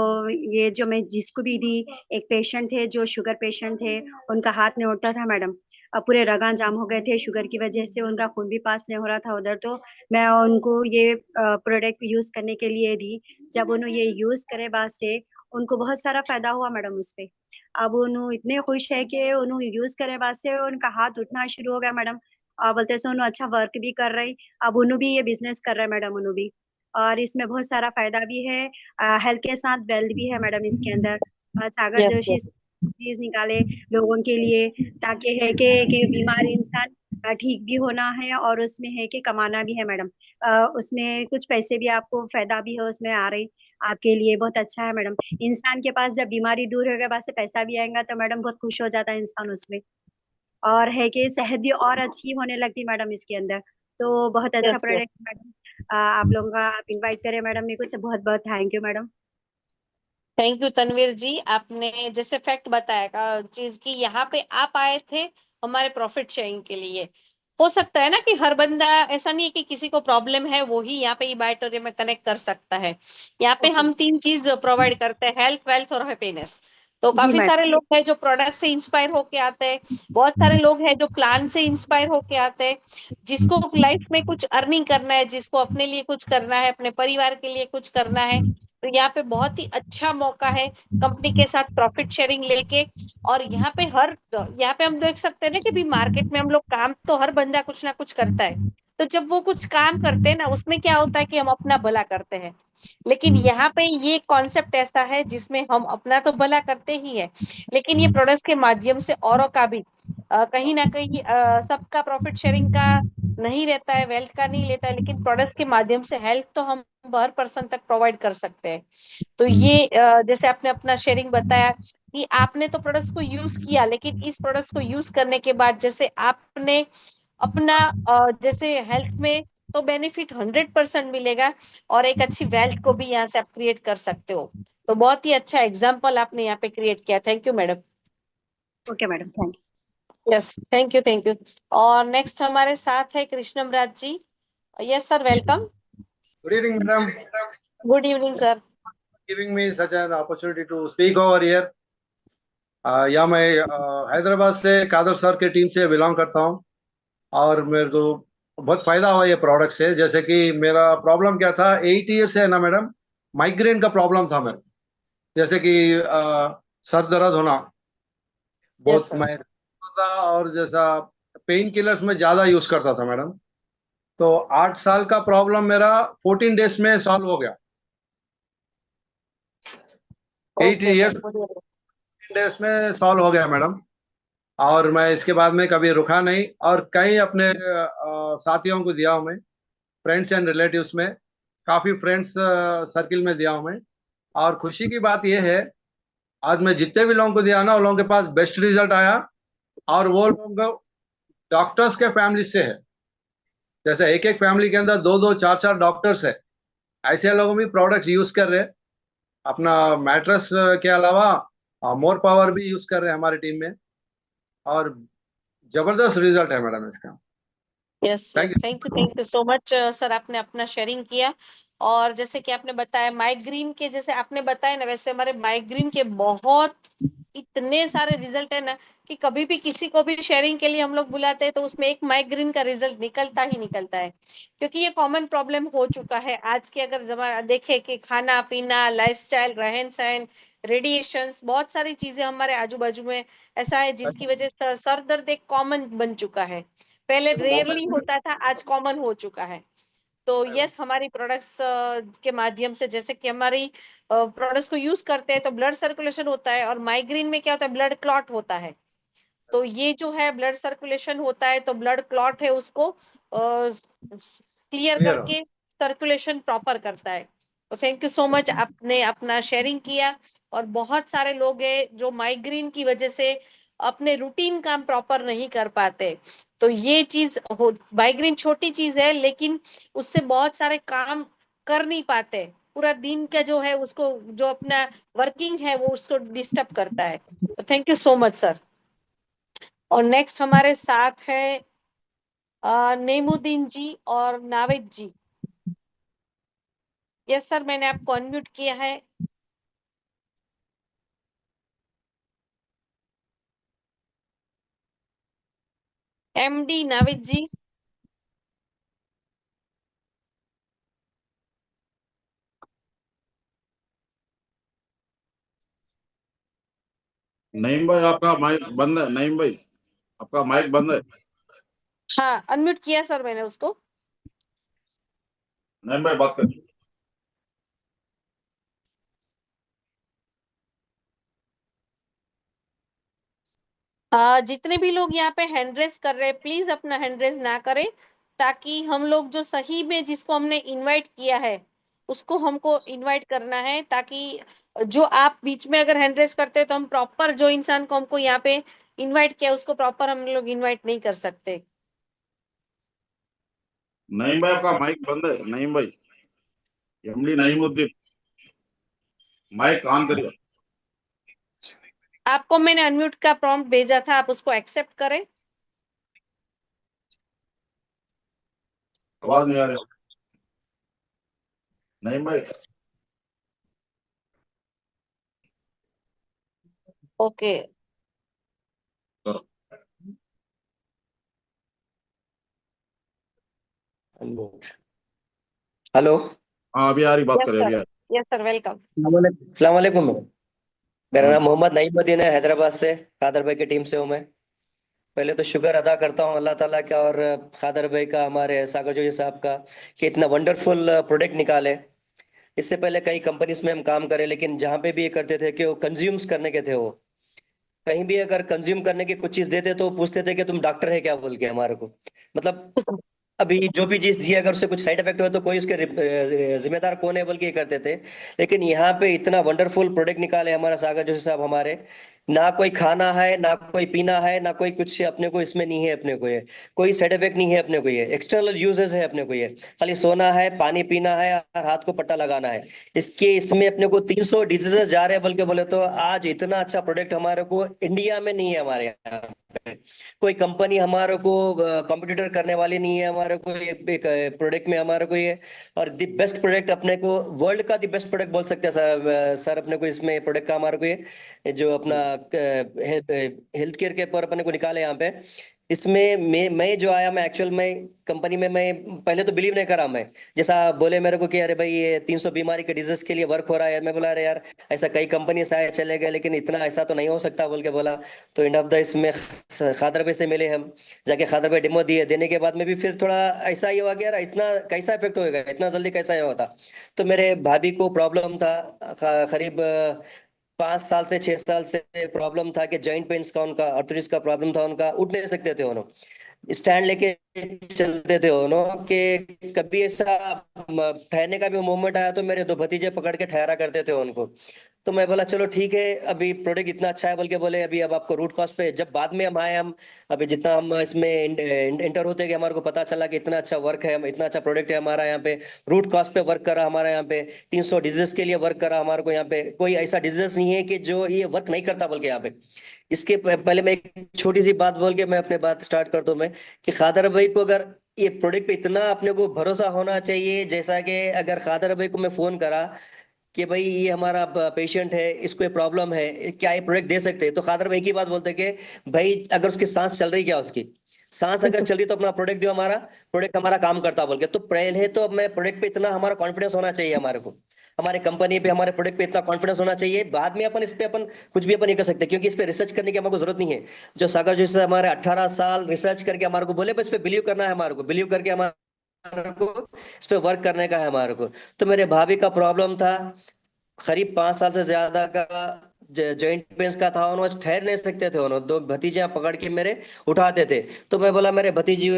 ये जो मैं जिसको भी दी, एक पेशेंट थे जो शुगर पेशेंट थे, उनका हाथ नहीं उठता था मैडम, अब पूरे रगां जाम हो गए थे शुगर की वजह से, उनका खून भी पास नहीं हो रहा था उधर। तो मैं उनको ये प्रोडक्ट यूज करने के लिए दी। जब उन्होंने ये यूज करे बाद से उनको बहुत सारा फायदा हुआ मैडम उसपे। अब उन्होंने इतने खुश है कि उन्होंने यूज करे बाद से उनका हाथ उठना शुरू हो गया मैडम। और बोलते से उन्होंने अच्छा वर्क भी कर रही, अब उन्होंने भी ये बिजनेस कर रहे हैं मैडम उन्होंने भी। और इसमें बहुत सारा फायदा भी है, हेल्थ के साथ वेल्थ भी है मैडम इसके अंदर। सागर यस जोशी यस। चीज निकाले लोगों के लिए, ताकि है कि बीमार इंसान ठीक भी होना है और उसमें है कि कमाना भी है मैडम। उसमें कुछ पैसे भी आपको फायदा भी है उसमें आ रही, आपके लिए बहुत अच्छा है मैडम। इंसान के पास जब बीमारी दूर होगा बाद से पैसा भी आएगा तो मैडम बहुत खुश हो जाता है इंसान उसमें। और है कि सेहत भी और अच्छी होने लगती मैडम इसके अंदर। तो बहुत अच्छा यस यस। Product madam. आप लोगों का आप इनवाइट करें मैडम मेरे को तो बहुत बहुत thank you madam. Thank you Tanveer ji, आपने जैसे फैक्ट बताया चीज की यहाँ पे आप आए थे हमारे प्रॉफिट शेयरिंग के लिए। हो सकता है ना कि हर बंदा, ऐसा नहीं है कि किसी को प्रॉब्लम है वो ही यहाँ पे ई बायोटोरियम में कनेक्ट कर सकता है। यहाँ पे ओके। हम 3 चीज प्रोवाइड करते हैं, हेल्थ, वेल्थ और हैप्पीनेस। तो जी काफी मैडम। सारे लोग हैं जो प्रोडक्ट से इंस्पायर होके आते हैं, बहुत सारे लोग हैं जो प्लान से इंस्पायर होके आते हैं। जिसको लाइफ में कुछ अर्निंग करना है, जिसको अपने लिए कुछ करना है, अपने परिवार के लिए कुछ करना है, तो यहाँ पे बहुत ही अच्छा मौका है कंपनी के साथ प्रॉफिट शेयरिंग लेके। और यहाँ पे हम देख सकते हैं ना कि भी मार्केट में हम लोग काम तो हर बंदा कुछ ना कुछ करता है। तो जब वो कुछ काम करते हैं ना, उसमें क्या होता है कि हम अपना भला करते हैं। लेकिन यहाँ पे ये कॉन्सेप्ट ऐसा है जिसमें हम अपना तो भला करते ही है, लेकिन ये प्रोडक्ट्स के माध्यम से औरों का भी कहीं ना कहीं सबका प्रॉफिट शेयरिंग का नहीं रहता है, वेल्थ का नहीं लेता है, लेकिन प्रोडक्ट्स के माध्यम से हेल्थ तो हम हर पर्सन तक प्रोवाइड कर सकते हैं। तो ये जैसे आपने अपना शेयरिंग बताया कि आपने तो प्रोडक्ट्स को यूज किया, लेकिन इस प्रोडक्ट्स को यूज करने के बाद जैसे आपने अपना जैसे हेल्थ में तो बेनिफिट 100% मिलेगा, और एक अच्छी वेल्थ को भी यहाँ से आप क्रिएट कर सकते हो। तो बहुत ही अच्छा एग्जाम्पल आपने यहाँ पे क्रिएट किया। Thank you madam. Okay madam thank yes, thank you thank you. और नेक्स्ट हमारे साथ है Krishnam Raj ji. Yes sir, welcome. Good evening, madam. Good evening sir. Giving me such an opportunity to speak over here. या मैं हैदराबाद से Kader sir के team से belong करता हूँ और मेरे को बहुत फायदा हुआ ये प्रोडक्ट से। जैसे कि मेरा प्रॉब्लम क्या था, 8 ईयर से है ना मैडम, माइग्रेन का प्रॉब्लम था मेरे। जैसे कि सर दर्द होना यस बहुत सर। मैं था, और जैसा पेन किलर्स में ज्यादा यूज करता था मैडम। तो 8 साल का प्रॉब्लम मेरा 14 डेज में सॉल्व हो गया। 8 ओके ईयर्स सर, बढ़िया। डेज में सॉल्व हो गया मैडम। और मैं इसके बाद में कभी रुका नहीं, और कई अपने साथियों को दिया हूं मैं, फ्रेंड्स एंड रिलेटिव्स में, काफी फ्रेंड्स सर्किल में दिया हूं मैं। और खुशी की बात यह है, आज मैं जितने भी लोगों को दिया ना, उन लोगों के पास बेस्ट रिजल्ट आया। और वो लोग डॉक्टर्स के फैमिली से है। जैसे एक एक फैमिली के अंदर दो दो चार चार डॉक्टर्स है, ऐसे लोग भी प्रोडक्ट यूज कर रहे हैं। अपना मैट्रेस के अलावा मोर पावर भी यूज कर रहे हैं हमारी टीम में। और जबरदस्त रिजल्ट है मैडम इसका। Yes thank yes, you. Thank you so much sir, आपने अपना शेयरिंग किया। और जैसे कि आपने बताया माइग्रेन के, जैसे आपने बताया ना, वैसे हमारे माइग्रेन के बहुत इतने सारे रिजल्ट है ना कि कभी भी किसी को भी शेयरिंग के लिए हम लोग बुलाते हैं तो उसमें एक माइग्रेन का रिजल्ट निकलता ही निकलता है। क्योंकि ये कॉमन प्रॉब्लम हो चुका है आज के, अगर जमाना देखे कि खाना पीना, लाइफस्टाइल, रहन सहन, रेडिएशंस, बहुत सारी चीजें हमारे आजू बाजू में ऐसा है जिसकी वजह से सर दर्द एक कॉमन बन चुका है। पहले रेयरली होता था, आज कॉमन हो चुका है। तो यस, हमारी प्रोडक्ट्स के माध्यम से जैसे कि हमारी प्रोडक्ट्स को यूज करते हैं तो ब्लड सर्कुलेशन होता है, और माइग्रेन में क्या होता है, ब्लड क्लॉट होता है। तो ये जो है ब्लड सर्कुलेशन होता है, तो ब्लड क्लॉट है उसको क्लियर क्लियर हो। करके सर्कुलेशन प्रॉपर करता है। तो थैंक यू सो मच, आपने अपना शेयरिंग किया। और बहुत सारे लोग हैं जो माइग्रेन की वजह से अपने रूटीन काम प्रॉपर नहीं कर पाते। तो ये चीज माइग्रेन छोटी चीज है, लेकिन उससे बहुत सारे काम कर नहीं पाते। पूरा दिन का जो है उसको, जो अपना वर्किंग है वो उसको डिस्टर्ब करता है। तो thank you so much sir. और नेक्स्ट हमारे साथ है नेमुद्दीन जी और नावेद जी। यस सर, मैंने आपको अनम्यूट किया है। एमडी नावेद जी। नईम भाई आपका माइक बंद है। नईम भाई आपका माइक बंद है। हाँ, अनम्यूट किया सर मैंने उसको। नईम भाई बात कर। जितने भी लोग यहाँ पे हैंड रेज कर रहे हैं प्लीज अपना हैंड रेज ना करें, ताकि हम लोग जो सही में जिसको हमने इनवाइट किया है उसको हमको इनवाइट करना है, ताकि जो आप बीच में अगर हैंड रेज करते हैं तो हम प्रॉपर जो इंसान को हमको यहाँ पे इनवाइट किया उसको प्रॉपर हम लोग इनवाइट नहीं कर सकते। नईम भाई आपका माइक बंद है। नईम भाई, एमडी नईमुद्दीन, माइक ऑन करिए। आपको मैंने अनम्यूट का प्रॉम्प्ट भेजा था, आप उसको एक्सेप्ट करें। आवाज नहीं आ रही नईम भाई। ओके करो। हेलो। हाँ अभी आ रही, बात यस करें अभी सर, आ रही। Yes sir, welcome. अस्सलाम वालेकुम। मेरा हाँ, नाम मोहम्मद नईमुद्दीन है, हैदराबाद से खादर भाई की टीम से हूँ मैं। पहले तो शुक्र अदा करता हूँ अल्लाह ताला का और खादर भाई का, हमारे सागर जोशी साहब का, कि इतना वंडरफुल प्रोडक्ट निकाले। इससे पहले कई कंपनीज में हम काम करे, लेकिन जहाँ पे भी ये करते थे कि वो कंज्यूम्स करने के थे, वो कहीं भी अगर कंज्यूम करने की कुछ चीज देते तो पूछते थे कि तुम डॉक्टर है क्या बोल के हमारे को। मतलब अभी जो भी चीज दी अगर उससे कुछ साइड इफेक्ट हो तो कोई उसके जिम्मेदार कौन है बोल के ये करते थे। लेकिन यहाँ पे इतना वंडरफुल प्रोडक्ट निकाले हमारा सागर जोशी साहब हमारे। ना कोई खाना है, ना कोई पीना है, ना कोई कुछ अपने को इसमें नहीं है, अपने को ये कोई साइड इफेक्ट नहीं है, अपने को ये एक्सटर्नल यूजेस है, अपने को ये खाली सोना है, पानी पीना है और हाथ को पट्टा लगाना है। इसमें अपने को 300 डिजीजेस जा रहे हैं बल्कि बोले तो। आज इतना अच्छा प्रोडक्ट हमारे को इंडिया में नहीं है, हमारे यहाँ पे कोई कंपनी हमारे को कॉम्पिटिटर करने वाली नहीं है हमारे को एक प्रोडक्ट में हमारे को ये। और द बेस्ट प्रोडक्ट अपने को, वर्ल्ड का द बेस्ट प्रोडक्ट बोल सकते हैं सर अपने को इसमें प्रोडक्ट का हमारे को ये जो अपना हेल्थ केयर के पर अपने को निकाले यहाँ पे। इसमें मैं जो आया, मैं एक्चुअल में कंपनी में मैं पहले तो बिलीव नहीं करा। मैं जैसा बोले मेरे को कि अरे भाई ये 300 बीमारी के डिजीज के लिए वर्क हो रहा है, मैं बोला अरे यार ऐसा कई कंपनी से आए चले गए, लेकिन इतना ऐसा तो नहीं हो सकता बोल के बोला। तो एंड ऑफ द इसमें खादर भाई से मिले हम, जाके खादर भाई डेमो दिए, देने के बाद में भी फिर थोड़ा ऐसा ही हुआ कि यार इतना कैसा इफेक्ट होएगा, इतना जल्दी कैसा ये होता। तो मेरे भाभी को प्रॉब्लम था, करीब 5 साल से 6 साल से प्रॉब्लम था कि जॉइंट पेन्स का, उनका आर्थराइटिस का प्रॉब्लम था, उनका उठ नहीं सकते थे उन्होंने, स्टैंड लेके चलते थे उन्होंने। कि कभी ऐसा ठहरने का भी मोमेंट आया तो मेरे 2 भतीजे पकड़ के ठहरा करते थे उनको। तो मैं बोला चलो ठीक है, अभी प्रोडक्ट इतना अच्छा है बोल के बोले अभी अब आपको रूट कॉज पे, जब बाद में हम आए, हम अभी जितना हम इसमें इंटर होते गए हमारे को पता चला कि इतना अच्छा वर्क है, इतना अच्छा प्रोडक्ट है हमारा यहाँ पे। रूट कॉज पे वर्क करा हमारा यहाँ पे, 300 डिजीज के लिए वर्क करा हमारे को यहाँ पे। कोई ऐसा डिजीज नहीं है कि जो ये वर्क नहीं करता बोल के यहाँ पे। इसके पहले मैं एक छोटी सी बात बोल के मैं अपने बात स्टार्ट करता हूँ मैं, कि खादर भाई को अगर ये प्रोडक्ट पे इतना अपने को भरोसा होना चाहिए, जैसा कि अगर खादर भाई को मैं फोन करा कि भाई ये हमारा पेशेंट है, इसको ये प्रॉब्लम है, क्या ये प्रोडक्ट दे सकते हैं, तो खादर भाई की बात बोलते हैं कि भाई अगर उसकी सांस चल रही, क्या उसकी सांस अगर चल रही तो अपना प्रोडक्ट दो, हमारा प्रोडक्ट हमारा काम करता बोल के। तो पहले तो मैं प्रोडक्ट पे इतना हमारा कॉन्फिडेंस होना चाहिए हमारे को, हमारे कंपनी पे, हमारे प्रोडक्ट पे इतना कॉन्फिडेंस होना चाहिए। बाद में अपन इस पे अपन कुछ भी अपन नहीं कर सकते, क्योंकि इस पे रिसर्च करने की हमारे को जरूरत नहीं है। जो सागर जैसे हमारे 18 साल रिसर्च करके हमारे को बोले, बस इस पे बिलीव करना है हमारे को, बिलीव करके हमारे को इस पे वर्क करने का है हमारे को। तो मेरे भाभी का प्रॉब्लम था करीब 5 साल से ज्यादा का, जॉइंट पेन्स का था, उन्होंने ठहर नहीं सकते थे, उन्होंने 2 भतीजे पकड़ के मेरे उठाते थे। तो मैं बोला मेरे भतीजी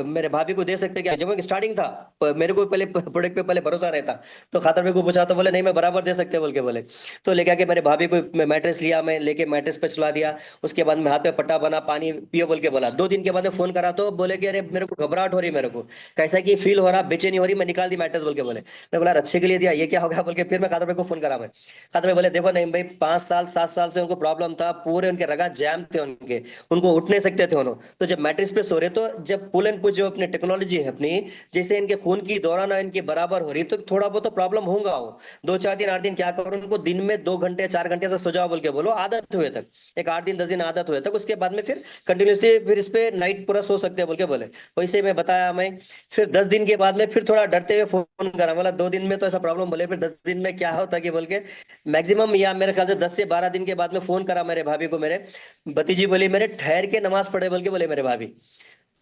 मेरे भाभी को दे सकते क्या, जब स्टार्टिंग था मेरे को पहले प्रोडक्ट पे पहले भरोसा रहता। तो खातर मेरे को पूछा तो बोले नहीं मैं बराबर दे सकते बोल के बोले। तो लेके आके मेरे भाभी को मैट्रेस लिया, मैं लेके मैट्रेस पे सुला दिया। उसके बाद में हाथ पे पट्टा बना, पानी पियो बोल के बोला। 2 दिन के बाद में फोन करा तो बोले कि अरे मेरे को घबराहट हो रही, मेरे को कैसा कि फील हो रहा, बेचैनी हो रही, मैं निकाल दी मैट्रेस बोल के बोले। मैं बोला अच्छे के लिए दिया, ये क्या हो गया बोल के फिर मैं खातर को फोन करा। मैं खातर में बोले देखो नहीं भाई 5 साल 7 साल से उनको प्रॉब्लम था, पूरे उनके रगा जैम थे उनके, उनको उठ नहीं सकते थे उन्होंने। तो जब मैट्रेस पे सो रहे, तो जब पुल एंड पुश जो अपनी टेक्नोलॉजी है अपनी, जैसे इनके खून की दौरान इनके बराबर हो रही, तो थोड़ा बहुत तो प्रॉब्लम होगा। वो 2 4 दिन 8 दिन क्या करो, उनको दिन में 2 घंटे 4 घंटे से सो जाओ बोल के बोलो, आदत हुए तक, एक 8 दिन 10 दिन आदत हुए तक, उसके बाद में फिर कंटिन्यूसली फिर इस पे नाइट पूरा सो सकते हैं बोल के बोले। वैसे मैं बताया मैं, फिर 10 दिन के बाद में फिर थोड़ा डरते हुए फोन करा, बोला 2 दिन में तो ऐसा प्रॉब्लम बोले, फिर 10 दिन में क्या होता कि बोल के मैक्सिमम, या मेरे ख्याल से 10 से 12 दिन के बाद में फोन करा मेरे भाभी को। मेरे भतीजी बोली मेरे ठहर के नमाज पढ़े बोल के बोले, मेरे भाभी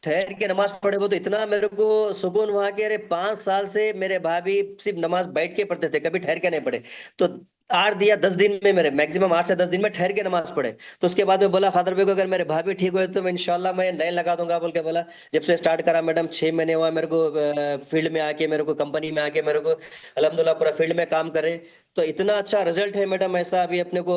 ठहर के नमाज पढ़े वो, तो इतना मेरे को सुकून हुआ कि अरे 5 साल से मेरे भाभी सिर्फ नमाज बैठ के पढ़ते थे, कभी ठहर के नहीं पढ़े। तो 8 या 10 दिन में, मेरे मैक्सिमम 8 से 10 दिन में ठहर के नमाज पढ़े। तो उसके बाद में बोला फादर भाई को, अगर मेरे भाभी ठीक हुए तो मैं इंशाल्लाह मैं नए लगा दूंगा बोल के बोला। जब से स्टार्ट करा मैडम 6 महीने हुआ मेरे को फील्ड में आके, मेरे को कंपनी में आके, मेरे को अल्हम्दुलिल्लाह पूरा फील्ड में काम करे। तो इतना अच्छा रिजल्ट है मैडम, ऐसा अभी अपने को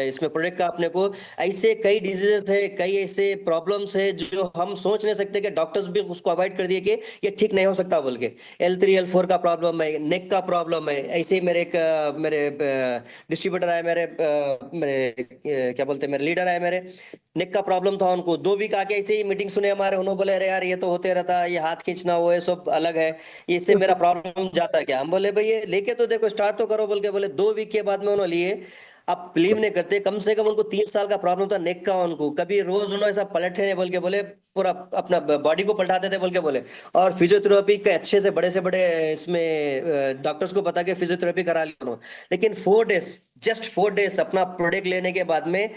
इसमें प्रोडक्ट का अपने को ऐसे कई डिजीजेस है, कई ऐसे प्रॉब्लम्स है जो हम सोच नहीं सकते, कि डॉक्टर्स भी उसको अवॉइड कर दिए कि ये ठीक नहीं हो सकता बोल के। L3 L4 का प्रॉब्लम है, नेक का प्रॉब्लम है। ऐसे ही मेरे एक मेरे डिस्ट्रीब्यूटर है, क्या बोलते हैं, मेरे लीडर है, मेरे नेक का प्रॉब्लम था उनको। 2 वीक आके ऐसे ही मीटिंग सुने हमारे, उन्होंने बोले अरे यार ये तो होते रहता है, ये हाथ खींचना वो है सब अलग है, इससे मेरा प्रॉब्लम जाता है क्या? हम बोले भाई ये लेके तो देखो, स्टार्ट तो करो बोल के बोले। 2 वीक के बाद में उन्होंने लिए। आप बिलीव नहीं करते, कम से कम उनको 3 साल का प्रॉब्लम था नेक का। उनको कभी रोज उन्होंने ऐसा पलटे नहीं बोल के बोले, पूरा अपना बॉडी को पलटाते थे बोल के बोले। और फिजियोथेरेपी के अच्छे से बड़े इसमें डॉक्टर्स को बता के फिजियोथेरेपी करा ली उन्होंने। लेकिन 4 डेज, जस्ट 4 डेज अपना प्रोडक्ट लेने के बाद में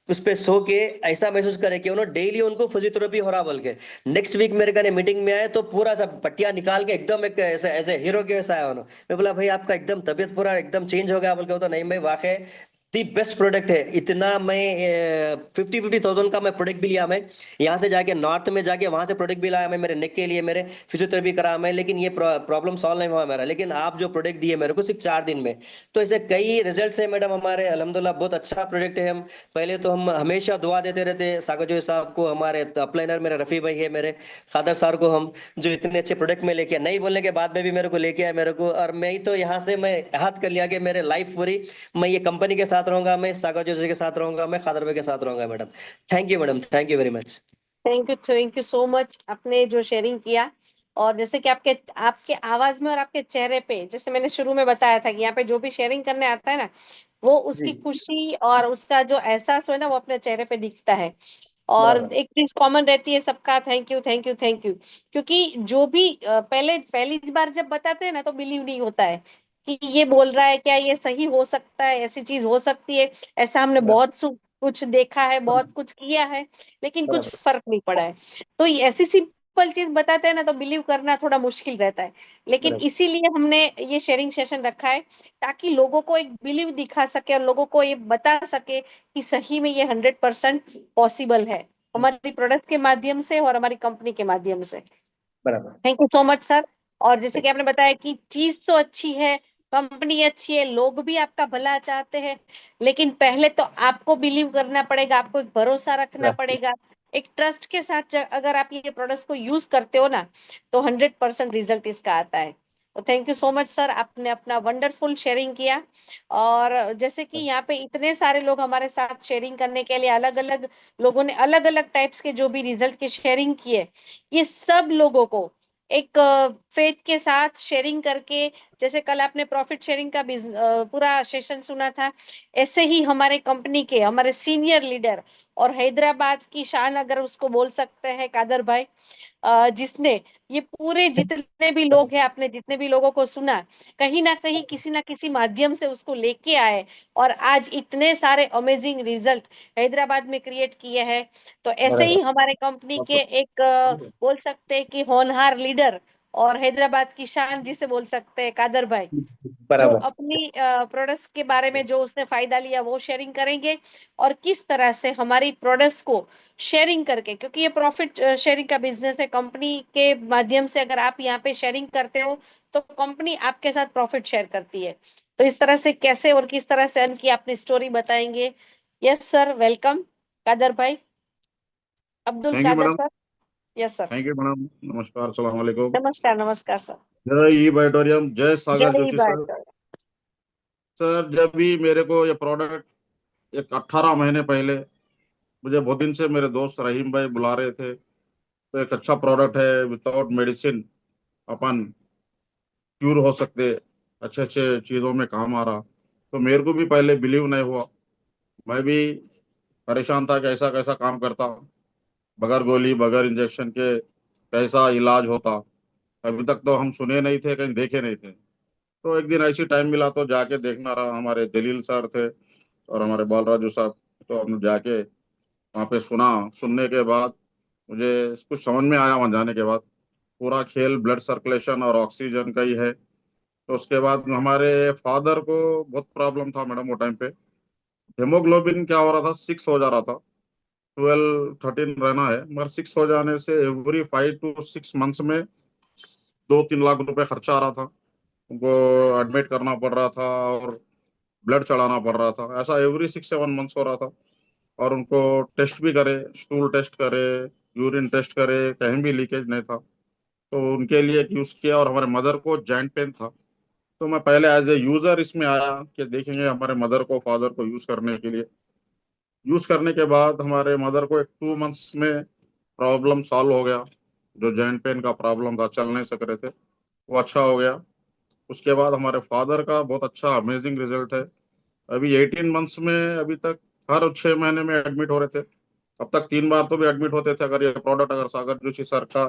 उस पे सो के ऐसा महसूस करे कि उन्होंने डेली उनको फिजियोथेरेपी हो रहा बोल के। नेक्स्ट वीक मेरे कहने मीटिंग में आए तो पूरा सब पट्टियां निकाल के एकदम एक ऐसे ऐसे हीरो के वैसा आया उन्होंने। मैं बोला भाई आपका एकदम तबीयत पूरा एकदम चेंज हो गया बोल के। होता नहीं भाई वाकई दी बेस्ट प्रोडक्ट है। इतना मैं 50,000 का मैं प्रोडक्ट भी लिया, मैं यहाँ से जाके नॉर्थ में जाके वहां से प्रोडक्ट भी लाया मैं मेरे नेक के लिए, मेरे फिजियोथेरेपी करा मैं, लेकिन ये प्रॉब्लम सॉल्व नहीं हुआ मेरा। लेकिन आप जो प्रोडक्ट दिए मेरे को सिर्फ 4 दिन में, तो ऐसे कई रिजल्ट्स है मैडम हमारे अल्हम्दुलिल्लाह। बहुत अच्छा प्रोडक्ट है। हम पहले तो हम हमेशा दुआ देते रहते सागरजोई साहब को, हमारे अपलाइनर मेरे रफी भाई है, मेरे खादर सर को, हम जो इतने अच्छे प्रोडक्ट में लेके नहीं बोलने के बाद में भी मेरे को लेके आए मेरे को। और मैं ही तो यहाँ से मैं हाथ कर लिया कि मेरे लाइफ पूरी मैं ये कंपनी के साथ रहूंगा, मैं सागर जोशी के साथ रहूंगा, मैं खादर भाई के साथ रहूंगा madam. Thank you madam, thank you very much. Thank you so much आपने जो शेयरिंग किया। और जैसे कि आपके आपके आवाज में और आपके चेहरे पे, जैसे मैंने शुरू में बताया था कि यहाँ पे जो भी शेयरिंग करने आता है ना, वो उसकी खुशी और उसका जो एहसास है ना, वो अपने चेहरे पे दिखता है। और एक चीज कॉमन रहती है सबका, thank you thank you thank you. क्योंकि जो भी पहली बार जब बताते हैं ना, तो बिलीव नहीं होता है कि ये बोल रहा है, क्या ये सही हो सकता है, ऐसी चीज हो सकती है। ऐसा हमने बहुत कुछ देखा है, बहुत कुछ किया है, लेकिन कुछ फर्क नहीं पड़ा है। तो ये ऐसी सिंपल चीज बताते हैं ना, तो बिलीव करना थोड़ा मुश्किल रहता है। लेकिन इसीलिए हमने ये शेयरिंग सेशन रखा है, ताकि लोगों को एक बिलीव दिखा सके और लोगों को ये बता सके कि सही में ये 100% पॉसिबल है, हमारी प्रोडक्ट्स के माध्यम से और हमारी कंपनी के माध्यम से। बराबर। Thank you so much sir. और जैसे कि आपने बताया कि चीज तो अच्छी है, कंपनी अच्छी है, लोग भी आपका भला चाहते हैं, लेकिन पहले तो आपको बिलीव करना पड़ेगा, आपको एक भरोसा रखना पड़ेगा। एक ट्रस्ट के साथ अगर आप ये प्रोडक्ट्स को यूज करते हो ना, तो 100% रिजल्ट इसका आता है। तो thank you so much sir, आपने अपना वंडरफुल शेयरिंग किया। और जैसे कि यहाँ पे इतने सारे लोग हमारे साथ शेयरिंग करने के लिए, अलग अलग लोगों ने अलग अलग टाइप्स के जो भी रिजल्ट के शेयरिंग किए, ये सब लोगों को एक फेथ के साथ शेयरिंग करके, जैसे कल आपने प्रॉफिट शेयरिंग का पूरा सेशन सुना था, ऐसे ही हमारे कंपनी के हमारे सीनियर लीडर और हैदराबाद की शान अगर उसको बोल सकते हैं, कादर भाई, जिसने ये पूरे जितने भी लोग हैं, आपने जितने भी लोगों को सुना, कहीं ना कहीं किसी ना किसी माध्यम से उसको लेके आए और आज इतने सारे अमेजिंग रिजल्ट हैदराबाद में क्रिएट किए हैं। तो ऐसे ही हमारे कंपनी के एक बोल सकते हैं कि होनहार लीडर और हैदराबाद की शान जिसे बोल सकते हैं, कादर भाई, जो अपनी प्रोडक्ट्स के बारे में जो उसने फायदा लिया वो शेयरिंग करेंगे, और किस तरह से हमारी प्रोडक्ट्स को शेयरिंग करके, क्योंकि ये प्रॉफिट शेयरिंग का बिजनेस है, कंपनी के माध्यम से अगर आप यहाँ पे शेयरिंग करते हो तो कंपनी आपके साथ प्रॉफिट शेयर करती है। तो इस तरह से कैसे और किस तरह से अर्न की अपनी स्टोरी बताएंगे। यस सर, वेलकम कादर भाई, Abdul thank you Kadar madam. Sir. Yes sir, thank you madam. नमस्कार, सलाम वालेकुम। नमस्कार नमस्कार सर। जय ई बाइटोरियम, जय सागर जय जोशी सर। बात। सर जब भी मेरे को ये प्रोडक्ट एक 18 महीने पहले, मुझे बहुत दिन से मेरे दोस्त रहीम भाई बुला रहे थे, तो एक अच्छा प्रोडक्ट है, विदाउट मेडिसिन अपन क्यूर हो सकते, अच्छे अच्छे चीजों में काम आ रहा। तो मेरे को भी पहले बिलीव नहीं हुआ, मैं भी परेशान था कि ऐसा कैसा काम करता, बगैर गोली बगैर इंजेक्शन के कैसा इलाज होता। अभी तक तो हम सुने नहीं थे, कहीं देखे नहीं थे। तो एक दिन ऐसी टाइम मिला तो जाके देखना रहा। हमारे जलील सर थे और हमारे बालराजू साहब, तो हम जाके वहाँ पे सुना। सुनने के बाद मुझे कुछ समझ में आया, वहाँ जाने के बाद पूरा खेल ब्लड सर्कुलेशन और ऑक्सीजन का ही है। तो उसके बाद हमारे फादर को बहुत प्रॉब्लम था मैडम वो टाइम पे। हेमोग्लोबिन क्या हो रहा था, 6 हो जा रहा था। 12-13 रहना है, मगर 6 हो जाने से एवरी 5 to 6 मंथ्स में 2-3 लाख रुपए खर्चा आ रहा था। उनको एडमिट करना पड़ रहा था और ब्लड चढ़ाना पड़ रहा था, ऐसा एवरी 6-7 मंथ्स हो रहा था। और उनको टेस्ट भी करे, स्टूल टेस्ट करे, यूरिन टेस्ट करे, कहीं भी लीकेज नहीं था। तो उनके लिए यूज किया। और हमारे मदर को जॉइंट पेन था, तो मैं पहले एज ए यूजर इसमें आया कि देखेंगे हमारे मदर को फादर को यूज करने के लिए। यूज करने के बाद हमारे मदर को एक 2 मंथ्स में प्रॉब्लम सॉल्व हो गया। जो जॉइंट पेन का प्रॉब्लम था, चल नहीं सक रहे थे, वो अच्छा हो गया। उसके बाद हमारे फादर का बहुत अच्छा अमेजिंग रिजल्ट है। अभी 18 मंथ्स में अभी तक हर 6 महीने में एडमिट हो रहे थे। अब तक 3 बार तो भी एडमिट होते थे। अगर ये प्रोडक्ट अगर सागर जोशी सर का,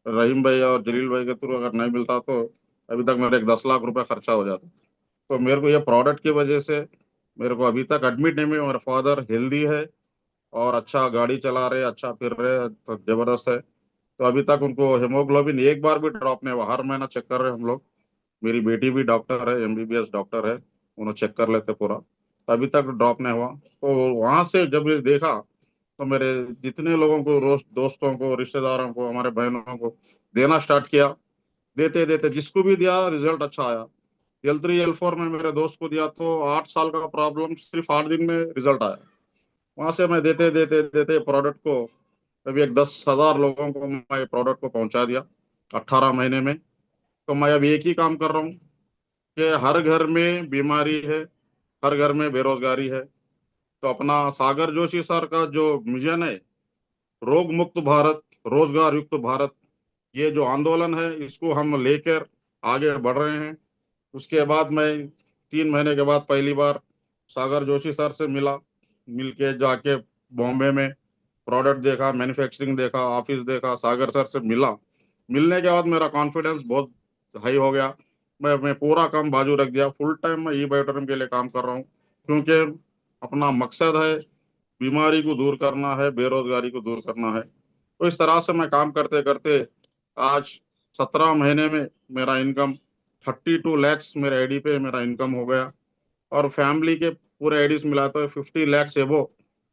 रहीम भाई और जलील भाई के थ्रू अगर नहीं मिलता तो अभी तक मेरे 10 लाख रुपए खर्चा हो जाता। तो मेरे को ये प्रोडक्ट की वजह से मेरे को अभी तक एडमिट नहीं हुए। मेरा फादर हेल्दी है और अच्छा गाड़ी चला रहे, अच्छा फिर रहे, तो जबरदस्त है। तो अभी तक उनको हेमोग्लोबिन एक बार भी ड्रॉप नहीं हुआ। हर महीना चेक कर रहे हैं हम लोग। मेरी बेटी भी डॉक्टर है, एमबीबीएस डॉक्टर है, उन्हें चेक कर लेते पूरा, तो अभी तक ड्रॉप नहीं हुआ। तो वहां से जब ये देखा तो मेरे जितने लोगों को, रोज दोस्तों को, रिश्तेदारों को, हमारे बहनों को देना स्टार्ट किया। देते देते जिसको भी दिया रिजल्ट अच्छा आया। L3 L4 में मेरे दोस्त को दिया तो 8 साल का प्रॉब्लम सिर्फ 8 दिन में रिजल्ट आया। वहां से मैं देते देते देते प्रोडक्ट को अभी एक 10,000 लोगों को मैं प्रोडक्ट को पहुंचा दिया 18 महीने में। तो मैं अब एक ही काम कर रहा हूँ कि हर घर में बीमारी है, हर घर में बेरोजगारी है। तो अपना सागर जोशी सर का जो मिशन है, रोग मुक्त भारत, रोजगार युक्त भारत, ये जो आंदोलन है इसको हम लेकर आगे बढ़ रहे हैं। उसके बाद मैं 3 महीने के बाद पहली बार सागर जोशी सर से मिला। मिल के जाके बॉम्बे में प्रोडक्ट देखा, मैन्युफैक्चरिंग देखा, ऑफिस देखा, सागर सर से मिला। मिलने के बाद मेरा कॉन्फिडेंस बहुत हाई हो गया। मैं पूरा काम बाजू रख दिया। फुल टाइम मैं ई बायोटर्म के लिए काम कर रहा हूँ, क्योंकि अपना मकसद है बीमारी को दूर करना है, बेरोजगारी को दूर करना है। तो इस तरह से मैं काम करते करते आज 17 महीने में मेरा इनकम 32 लैक्स मेरे आईडी पे मेरा इनकम हो गया। और फैमिली के पूरे आईडीज मिलाते हुए 50 लैक्स एबो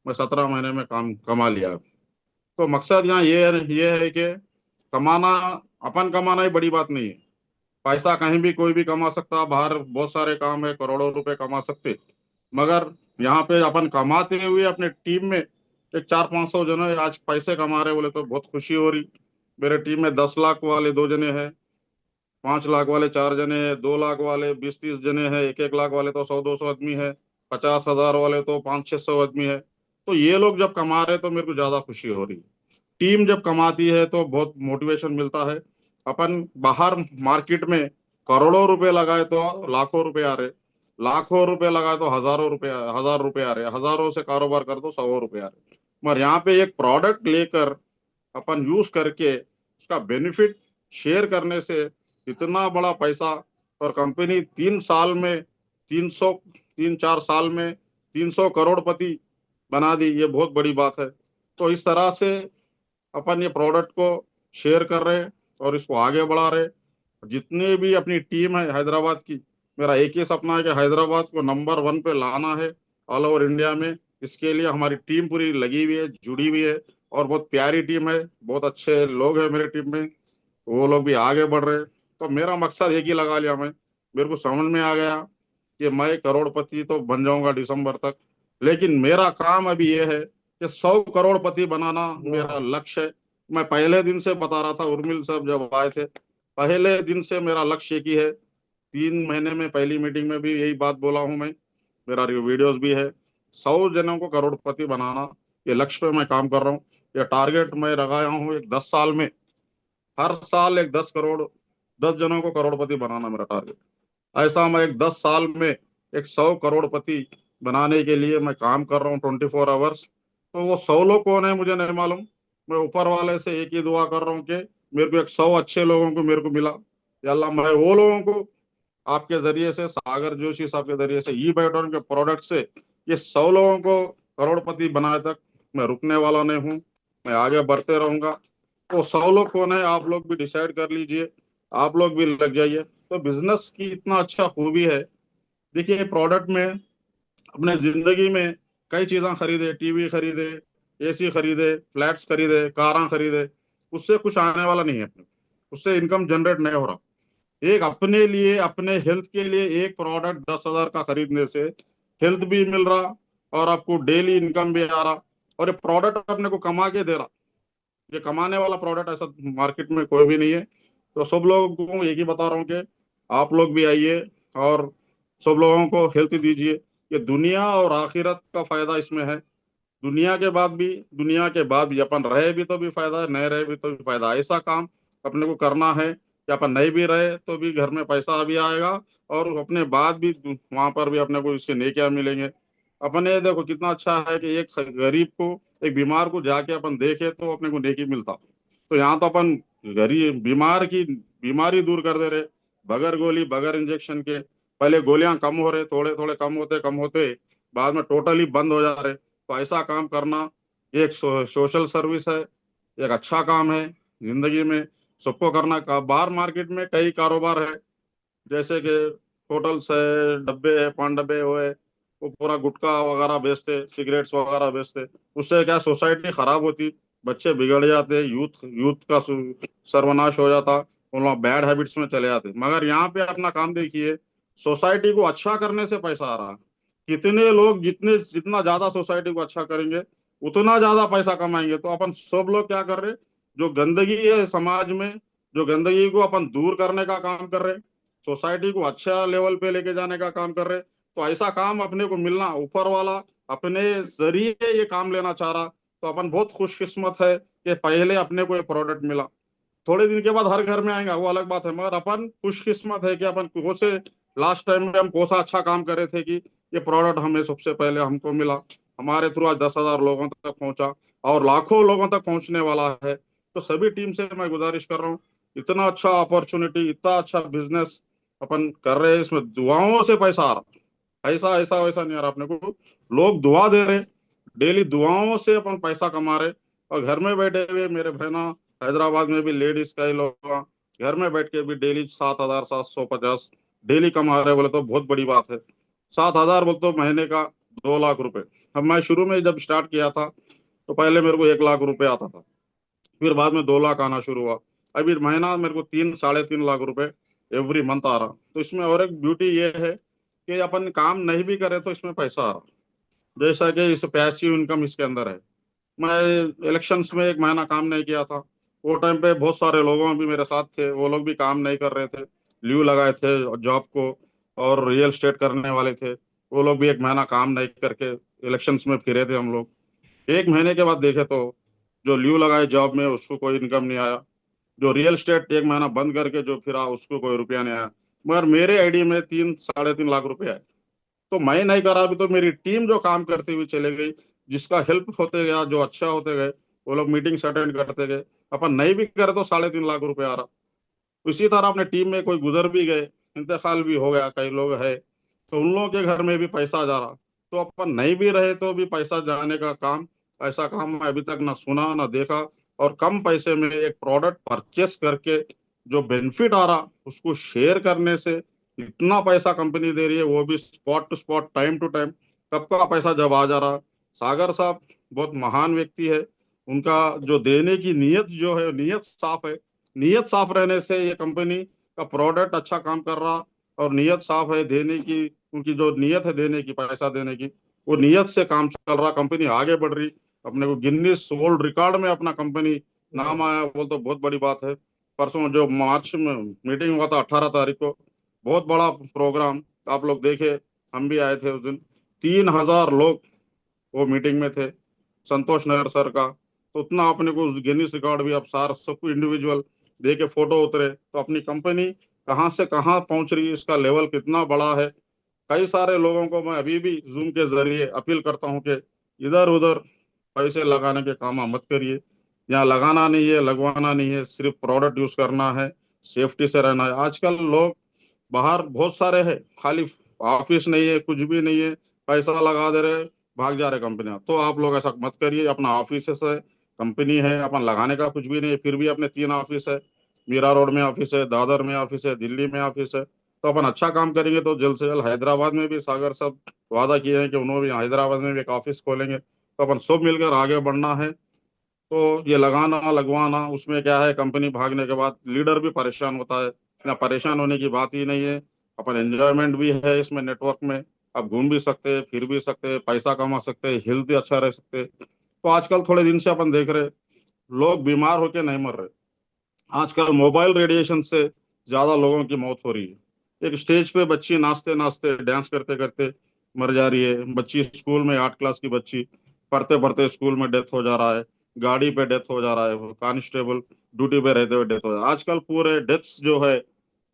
मैं 17 महीने में काम कमा लिया। तो मकसद यहाँ ये है कि कमाना, अपन कमाना ही बड़ी बात नहीं है। पैसा कहीं भी कोई भी कमा सकता, बाहर बहुत सारे काम है, करोड़ों रुपए कमा सकते। मगर यहाँ पे अपन कमाते हुए अपने टीम में एक 400-500 जने आज पैसे कमा रहे बोले तो बहुत खुशी हो रही। मेरे टीम में 10 लाख वाले 2 जने हैं, 5 लाख वाले 4 जने हैं, 2 लाख वाले 20-30 जने हैं, 1-1 लाख वाले तो 100-200 आदमी है, 50,000 वाले तो 500-600 आदमी है। तो ये लोग जब कमा रहे तो मेरे को ज्यादा खुशी हो रही। टीम जब कमाती है तो बहुत मोटिवेशन मिलता है। अपन बाहर मार्केट में करोड़ों रुपए लगाए तो लाखों रुपए आ रहे, लाखों रुपए लगाए तो हजारों रुपए, 1,000 रुपए आ रहे, हजारों से कारोबार कर तो 100 रुपए आ रहे। मगर यहाँ पे एक प्रोडक्ट लेकर अपन यूज करके उसका बेनिफिट शेयर करने से इतना बड़ा पैसा, और कंपनी 3 साल में 300, 3-4 साल में 300 करोड़पति बना दी, ये बहुत बड़ी बात है। तो इस तरह से अपन ये प्रोडक्ट को शेयर कर रहे हैं और इसको आगे बढ़ा रहे हैं। जितने भी अपनी टीम है हैदराबाद की, मेरा एक ही सपना है कि हैदराबाद को नंबर 1 पे लाना है ऑल ओवर इंडिया में। इसके लिए हमारी टीम पूरी लगी हुई है, जुड़ी हुई है, और बहुत प्यारी टीम है, बहुत अच्छे लोग हैं मेरे टीम में, वो लोग भी आगे बढ़ रहे हैं। तो मेरा मकसद एक ही लगा लिया मैं, मेरे को समझ में आ गया कि मैं करोड़पति तो बन जाऊंगा दिसंबर तक, लेकिन मेरा काम अभी ये है कि 100 करोड़पति बनाना मेरा लक्ष्य है। मैं पहले दिन से बता रहा था, उर्मिल साहब जब आए थे, पहले दिन से मेरा लक्ष्य एक ही है। 3 महीने में पहली मीटिंग में भी यही बात बोला हूं मैं, मेरा वीडियोस भी है। 100 जनों को करोड़पति बनाना, ये लक्ष्य पे मैं काम कर रहा हूँ। ये टारगेट मैं लगाया हूँ एक 10 साल में, हर साल एक 10 जनों को करोड़पति बनाना मेरा टारगेट। ऐसा मैं एक 10 साल में एक 100 करोड़पति बनाने के लिए मैं काम कर रहा हूँ 24 आवर्स। तो वो 100 लोग कौन है मुझे नहीं मालूम। मैं ऊपर वाले से एक ही दुआ कर रहा हूँ कि मेरे को एक 100 अच्छे लोगों को मेरे को मिला। या अल्लाह, मैं वो लोगों को आपके जरिए से, सागर जोशी साहब के जरिए से, ई बायोटर्म के प्रोडक्ट से ये 100 लोगों को करोड़पति बनाए तक मैं रुकने वाला नहीं हूँ, मैं आगे बढ़ते रहूंगा। तो 100 लोग कौन है आप लोग भी डिसाइड कर लीजिए, आप लोग भी लग जाइए। तो बिजनेस की इतना अच्छा खूबी है। देखिए प्रोडक्ट में अपने जिंदगी में कई चीजें खरीदे, टीवी खरीदे, एसी खरीदे, फ्लैट्स खरीदे, कारां खरीदे, उससे कुछ आने वाला नहीं है अपने, उससे इनकम जनरेट नहीं हो रहा। एक अपने लिए, अपने हेल्थ के लिए एक प्रोडक्ट 10,000 का खरीदने से हेल्थ भी मिल रहा और आपको डेली इनकम भी आ रहा, और ये प्रोडक्ट अपने को कमा के दे रहा। ये कमाने वाला प्रोडक्ट ऐसा मार्केट में कोई भी नहीं है। तो सब लोगों को एक ही बता रहा हूँ कि आप लोग भी आइए और सब लोगों को हेल्थ दीजिए। ये दुनिया और आखिरत का फायदा इसमें है। दुनिया के बाद भी अपन रहे भी तो भी फायदा है, नहीं रहे भी तो भी फायदा है। ऐसा काम अपने को करना है कि अपन नहीं भी रहे तो भी घर में पैसा भी आएगा, और अपने बाद भी वहां पर भी अपने को इसके नेकियां मिलेंगे। अपन ये देखो कितना अच्छा है कि एक गरीब को, एक बीमार को जाके अपन देखे तो अपने को नेकी मिलता। तो यहाँ तो अपन गरीब बीमार की बीमारी दूर कर दे रहे, बगैर गोली बगैर इंजेक्शन के। पहले गोलियां कम हो रहे, थोड़े थोड़े कम होते बाद में टोटली बंद हो जा रहे। तो ऐसा काम करना ये एक सोशल सर्विस है, एक अच्छा काम है जिंदगी में सबको करना का। बाहर मार्केट में कई कारोबार है, जैसे कि होटल्स है, डब्बे है, पान डब्बे हुए, वो पूरा गुटखा वगैरह बेचते, सिगरेट्स वगैरह बेचते। उससे क्या सोसाइटी खराब होती, बच्चे बिगड़ जाते, यूथ यूथ का सर्वनाश हो जाता, उन लोग बैड हैबिट्स में चले जाते। मगर यहाँ पे अपना काम देखिए, सोसाइटी को अच्छा करने से पैसा आ रहा है। कितने लोग जितने जितना ज्यादा सोसाइटी को अच्छा करेंगे उतना ज्यादा पैसा कमाएंगे। तो अपन सब लोग क्या कर रहे, जो गंदगी है समाज में, जो गंदगी को अपन दूर करने का काम कर रहे, सोसाइटी को अच्छा लेवल पे लेके जाने का काम कर रहे। तो ऐसा काम अपने को मिलना, ऊपर वाला अपने जरिए ये काम लेना चाह रहा, तो अपन बहुत खुशकिस्मत है कि पहले अपने को ये प्रोडक्ट मिला। थोड़े दिन के बाद हर घर में आएगा वो अलग बात है, मगर अपन खुशकिस्मत है कि अपन को से लास्ट टाइम में हम कौन सा अच्छा काम करे थे कि ये प्रोडक्ट हमें सबसे पहले हमको मिला। हमारे थ्रू आज 10,000 लोगों तक पहुंचा और लाखों लोगों तक पहुंचने वाला है। तो सभी टीम से मैं गुजारिश कर रहा हूँ, इतना अच्छा अपॉर्चुनिटी, इतना अच्छा बिजनेस अपन कर रहे हैं, इसमें दुआओं से पैसा आ रहा। ऐसा ऐसा वैसा नहीं आ रहा अपने को, लोग दुआ दे रहे, डेली दुआओं से अपन पैसा कमा रहे। और घर में बैठे हुए मेरे बहना हैदराबाद में भी लेडीज कई लोग घर में बैठ के भी डेली 7,750 डेली कमा रहे, बोले तो बहुत बड़ी बात है। 7,000 बोल तो महीने का 2 लाख रुपए। अब मैं शुरू में जब स्टार्ट किया था तो पहले मेरे को 1 लाख रुपए आता था, फिर बाद में 2 लाख आना शुरू हुआ। अभी महीना मेरे को 3-3.5 लाख रुपए एवरी मंथ आ रहा। तो इसमें और एक ब्यूटी ये है कि अपन काम नहीं भी करे तो इसमें पैसा आ रहा, जैसा कि इस पैसिव इनकम इसके अंदर है। मैं इलेक्शंस में 1 महीना काम नहीं किया था, वो टाइम पे बहुत सारे लोगों भी मेरे साथ थे, वो लोग भी काम नहीं कर रहे थे, लीव लगाए थे जॉब को, और रियल स्टेट करने वाले थे, वो लोग भी 1 महीना काम नहीं करके इलेक्शंस में फिरे थे हम लोग। 1 महीने के बाद देखे तो जो लीव लगाए जॉब में उसको कोई इनकम नहीं आया, जो रियल स्टेट 1 महीना बंद करके जो फिरा उसको कोई रुपया नहीं आया। मगर मेरे आईडी में 3-3.5 लाख रुपए आए। तो मैं नहीं करा, अभी तो मेरी टीम जो काम करती हुई चले गई, जिसका हेल्प होते गया, जो अच्छा होते गए, वो लोग मीटिंग्स अटेंड करते गए। अपन नहीं भी करे तो 3.5 लाख रुपए आ रहा। इसी तरह अपने टीम में कोई गुजर भी गए, इंतकाल भी हो गया, कई लोग है, तो उन लोगों के घर में भी पैसा जा रहा। तो अपन नहीं भी रहे तो भी पैसा जाने का काम, ऐसा काम मैं अभी तक ना सुना ना देखा। और कम पैसे में एक प्रोडक्ट परचेस करके जो बेनिफिट आ रहा उसको शेयर करने से इतना पैसा कंपनी दे रही है, वो भी spot to spot, time to time, कब का पैसा जब आ जा रहा। सागर साहब बहुत महान व्यक्ति है, उनका जो देने की नीयत जो है, नीयत साफ है। नीयत साफ रहने से ये कंपनी का प्रोडक्ट अच्छा काम कर रहा, और नीयत साफ है देने की, उनकी जो नीयत है देने की, पैसा देने की, वो नीयत से काम चल रहा, कंपनी आगे बढ़ रही। अपने को गिनीज वर्ल्ड रिकॉर्ड में अपना कंपनी नाम आया, बोल तो बहुत बड़ी बात है। परसों जो मार्च में मीटिंग हुआ था 18 तारीख को, बहुत बड़ा प्रोग्राम, आप लोग देखे, हम भी आए थे उस दिन। 3,000 लोग वो मीटिंग में थे, संतोष नगर सर का। तो उतना अपने को गिनीज रिकॉर्ड भी, अब सार सबको इंडिविजुअल दे के फोटो उतरे, तो अपनी कंपनी कहाँ से कहाँ पहुंच रही है, इसका लेवल कितना बड़ा है। कई सारे लोगों को मैं अभी भी जूम के जरिए अपील करता हूँ कि इधर उधर पैसे लगाने के काम मत करिए। यहाँ लगाना नहीं है, लगवाना नहीं है, सिर्फ प्रोडक्ट यूज करना है, सेफ्टी से रहना है। आजकल लोग बाहर बहुत सारे हैं, खाली ऑफिस नहीं है, कुछ भी नहीं है, पैसा लगा दे रहे, भाग जा रहे कंपनियां। तो आप लोग ऐसा मत करिए, अपना ऑफिस है, कंपनी है, अपन लगाने का कुछ भी नहीं है, फिर भी अपने 3 ऑफिस है, मीरा रोड में ऑफिस है, दादर में ऑफिस है, दिल्ली में ऑफिस है। तो अपन अच्छा काम करेंगे तो जल्द से जल्द हैदराबाद में भी सागर साहब वादा किए हैं कि उन्होंने भी हैदराबाद में भी एक ऑफिस खोलेंगे। तो अपन सब मिलकर आगे बढ़ना है। तो ये लगाना लगवाना उसमें क्या है, कंपनी भागने के बाद लीडर भी परेशान होता है। इतना परेशान होने की बात ही नहीं है। अपन एंजॉयमेंट भी है इसमें, नेटवर्क में आप घूम भी सकते हैं, फिर भी सकते हैं, पैसा कमा सकते हैं, हेल्थ भी अच्छा रह सकते हैं। तो आजकल थोड़े दिन से अपन देख रहे लोग बीमार होके नहीं मर रहे। आजकल मोबाइल रेडिएशन से ज्यादा लोगों की मौत हो रही है। एक स्टेज पे बच्ची नाचते नाचते डांस करते करते मर जा रही है। बच्ची स्कूल में 8 क्लास की बच्ची पढ़ते पढ़ते स्कूल में डेथ हो जा रहा है, गाड़ी पे डेथ हो जा रहा है, कांस्टेबल ड्यूटी पे रहते हुए डेथ हो जा रहा है। आजकल पूरे डेथ्स जो है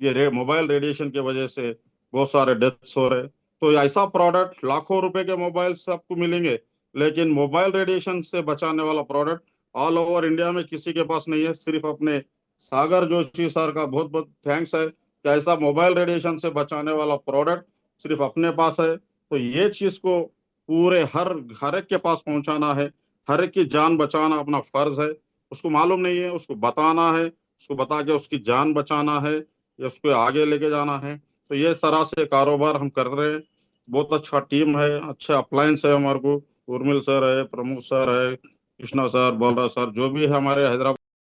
ये मोबाइल रेडिएशन की वजह से बहुत सारे डेथ्स हो रहे हैं। तो ऐसा प्रोडक्ट लाखों रुपए के मोबाइल से आपको मिलेंगे, लेकिन मोबाइल रेडिएशन से बचाने वाला प्रोडक्ट ऑल ओवर इंडिया में किसी के पास नहीं है। सिर्फ अपने सागर जोशी सर का बहुत बहुत थैंक्स है कि ऐसा मोबाइल रेडिएशन से बचाने वाला प्रोडक्ट सिर्फ अपने पास है। तो ये चीज को पूरे हर एक के पास पहुंचाना है। हर एक की जान बचाना अपना फर्ज है। उसको मालूम नहीं है, उसको बताना है, उसको बता के उसकी जान बचाना है या उसको आगे लेके जाना है। तो ये तरह से कारोबार हम कर रहे हैं। बहुत अच्छा टीम है, अच्छा अप्लायंस है हमारे को। उर्मिल सर है, प्रमोद सर है, कृष्णा सर, बलराज सर, जो भी है हमारे हैदराबाद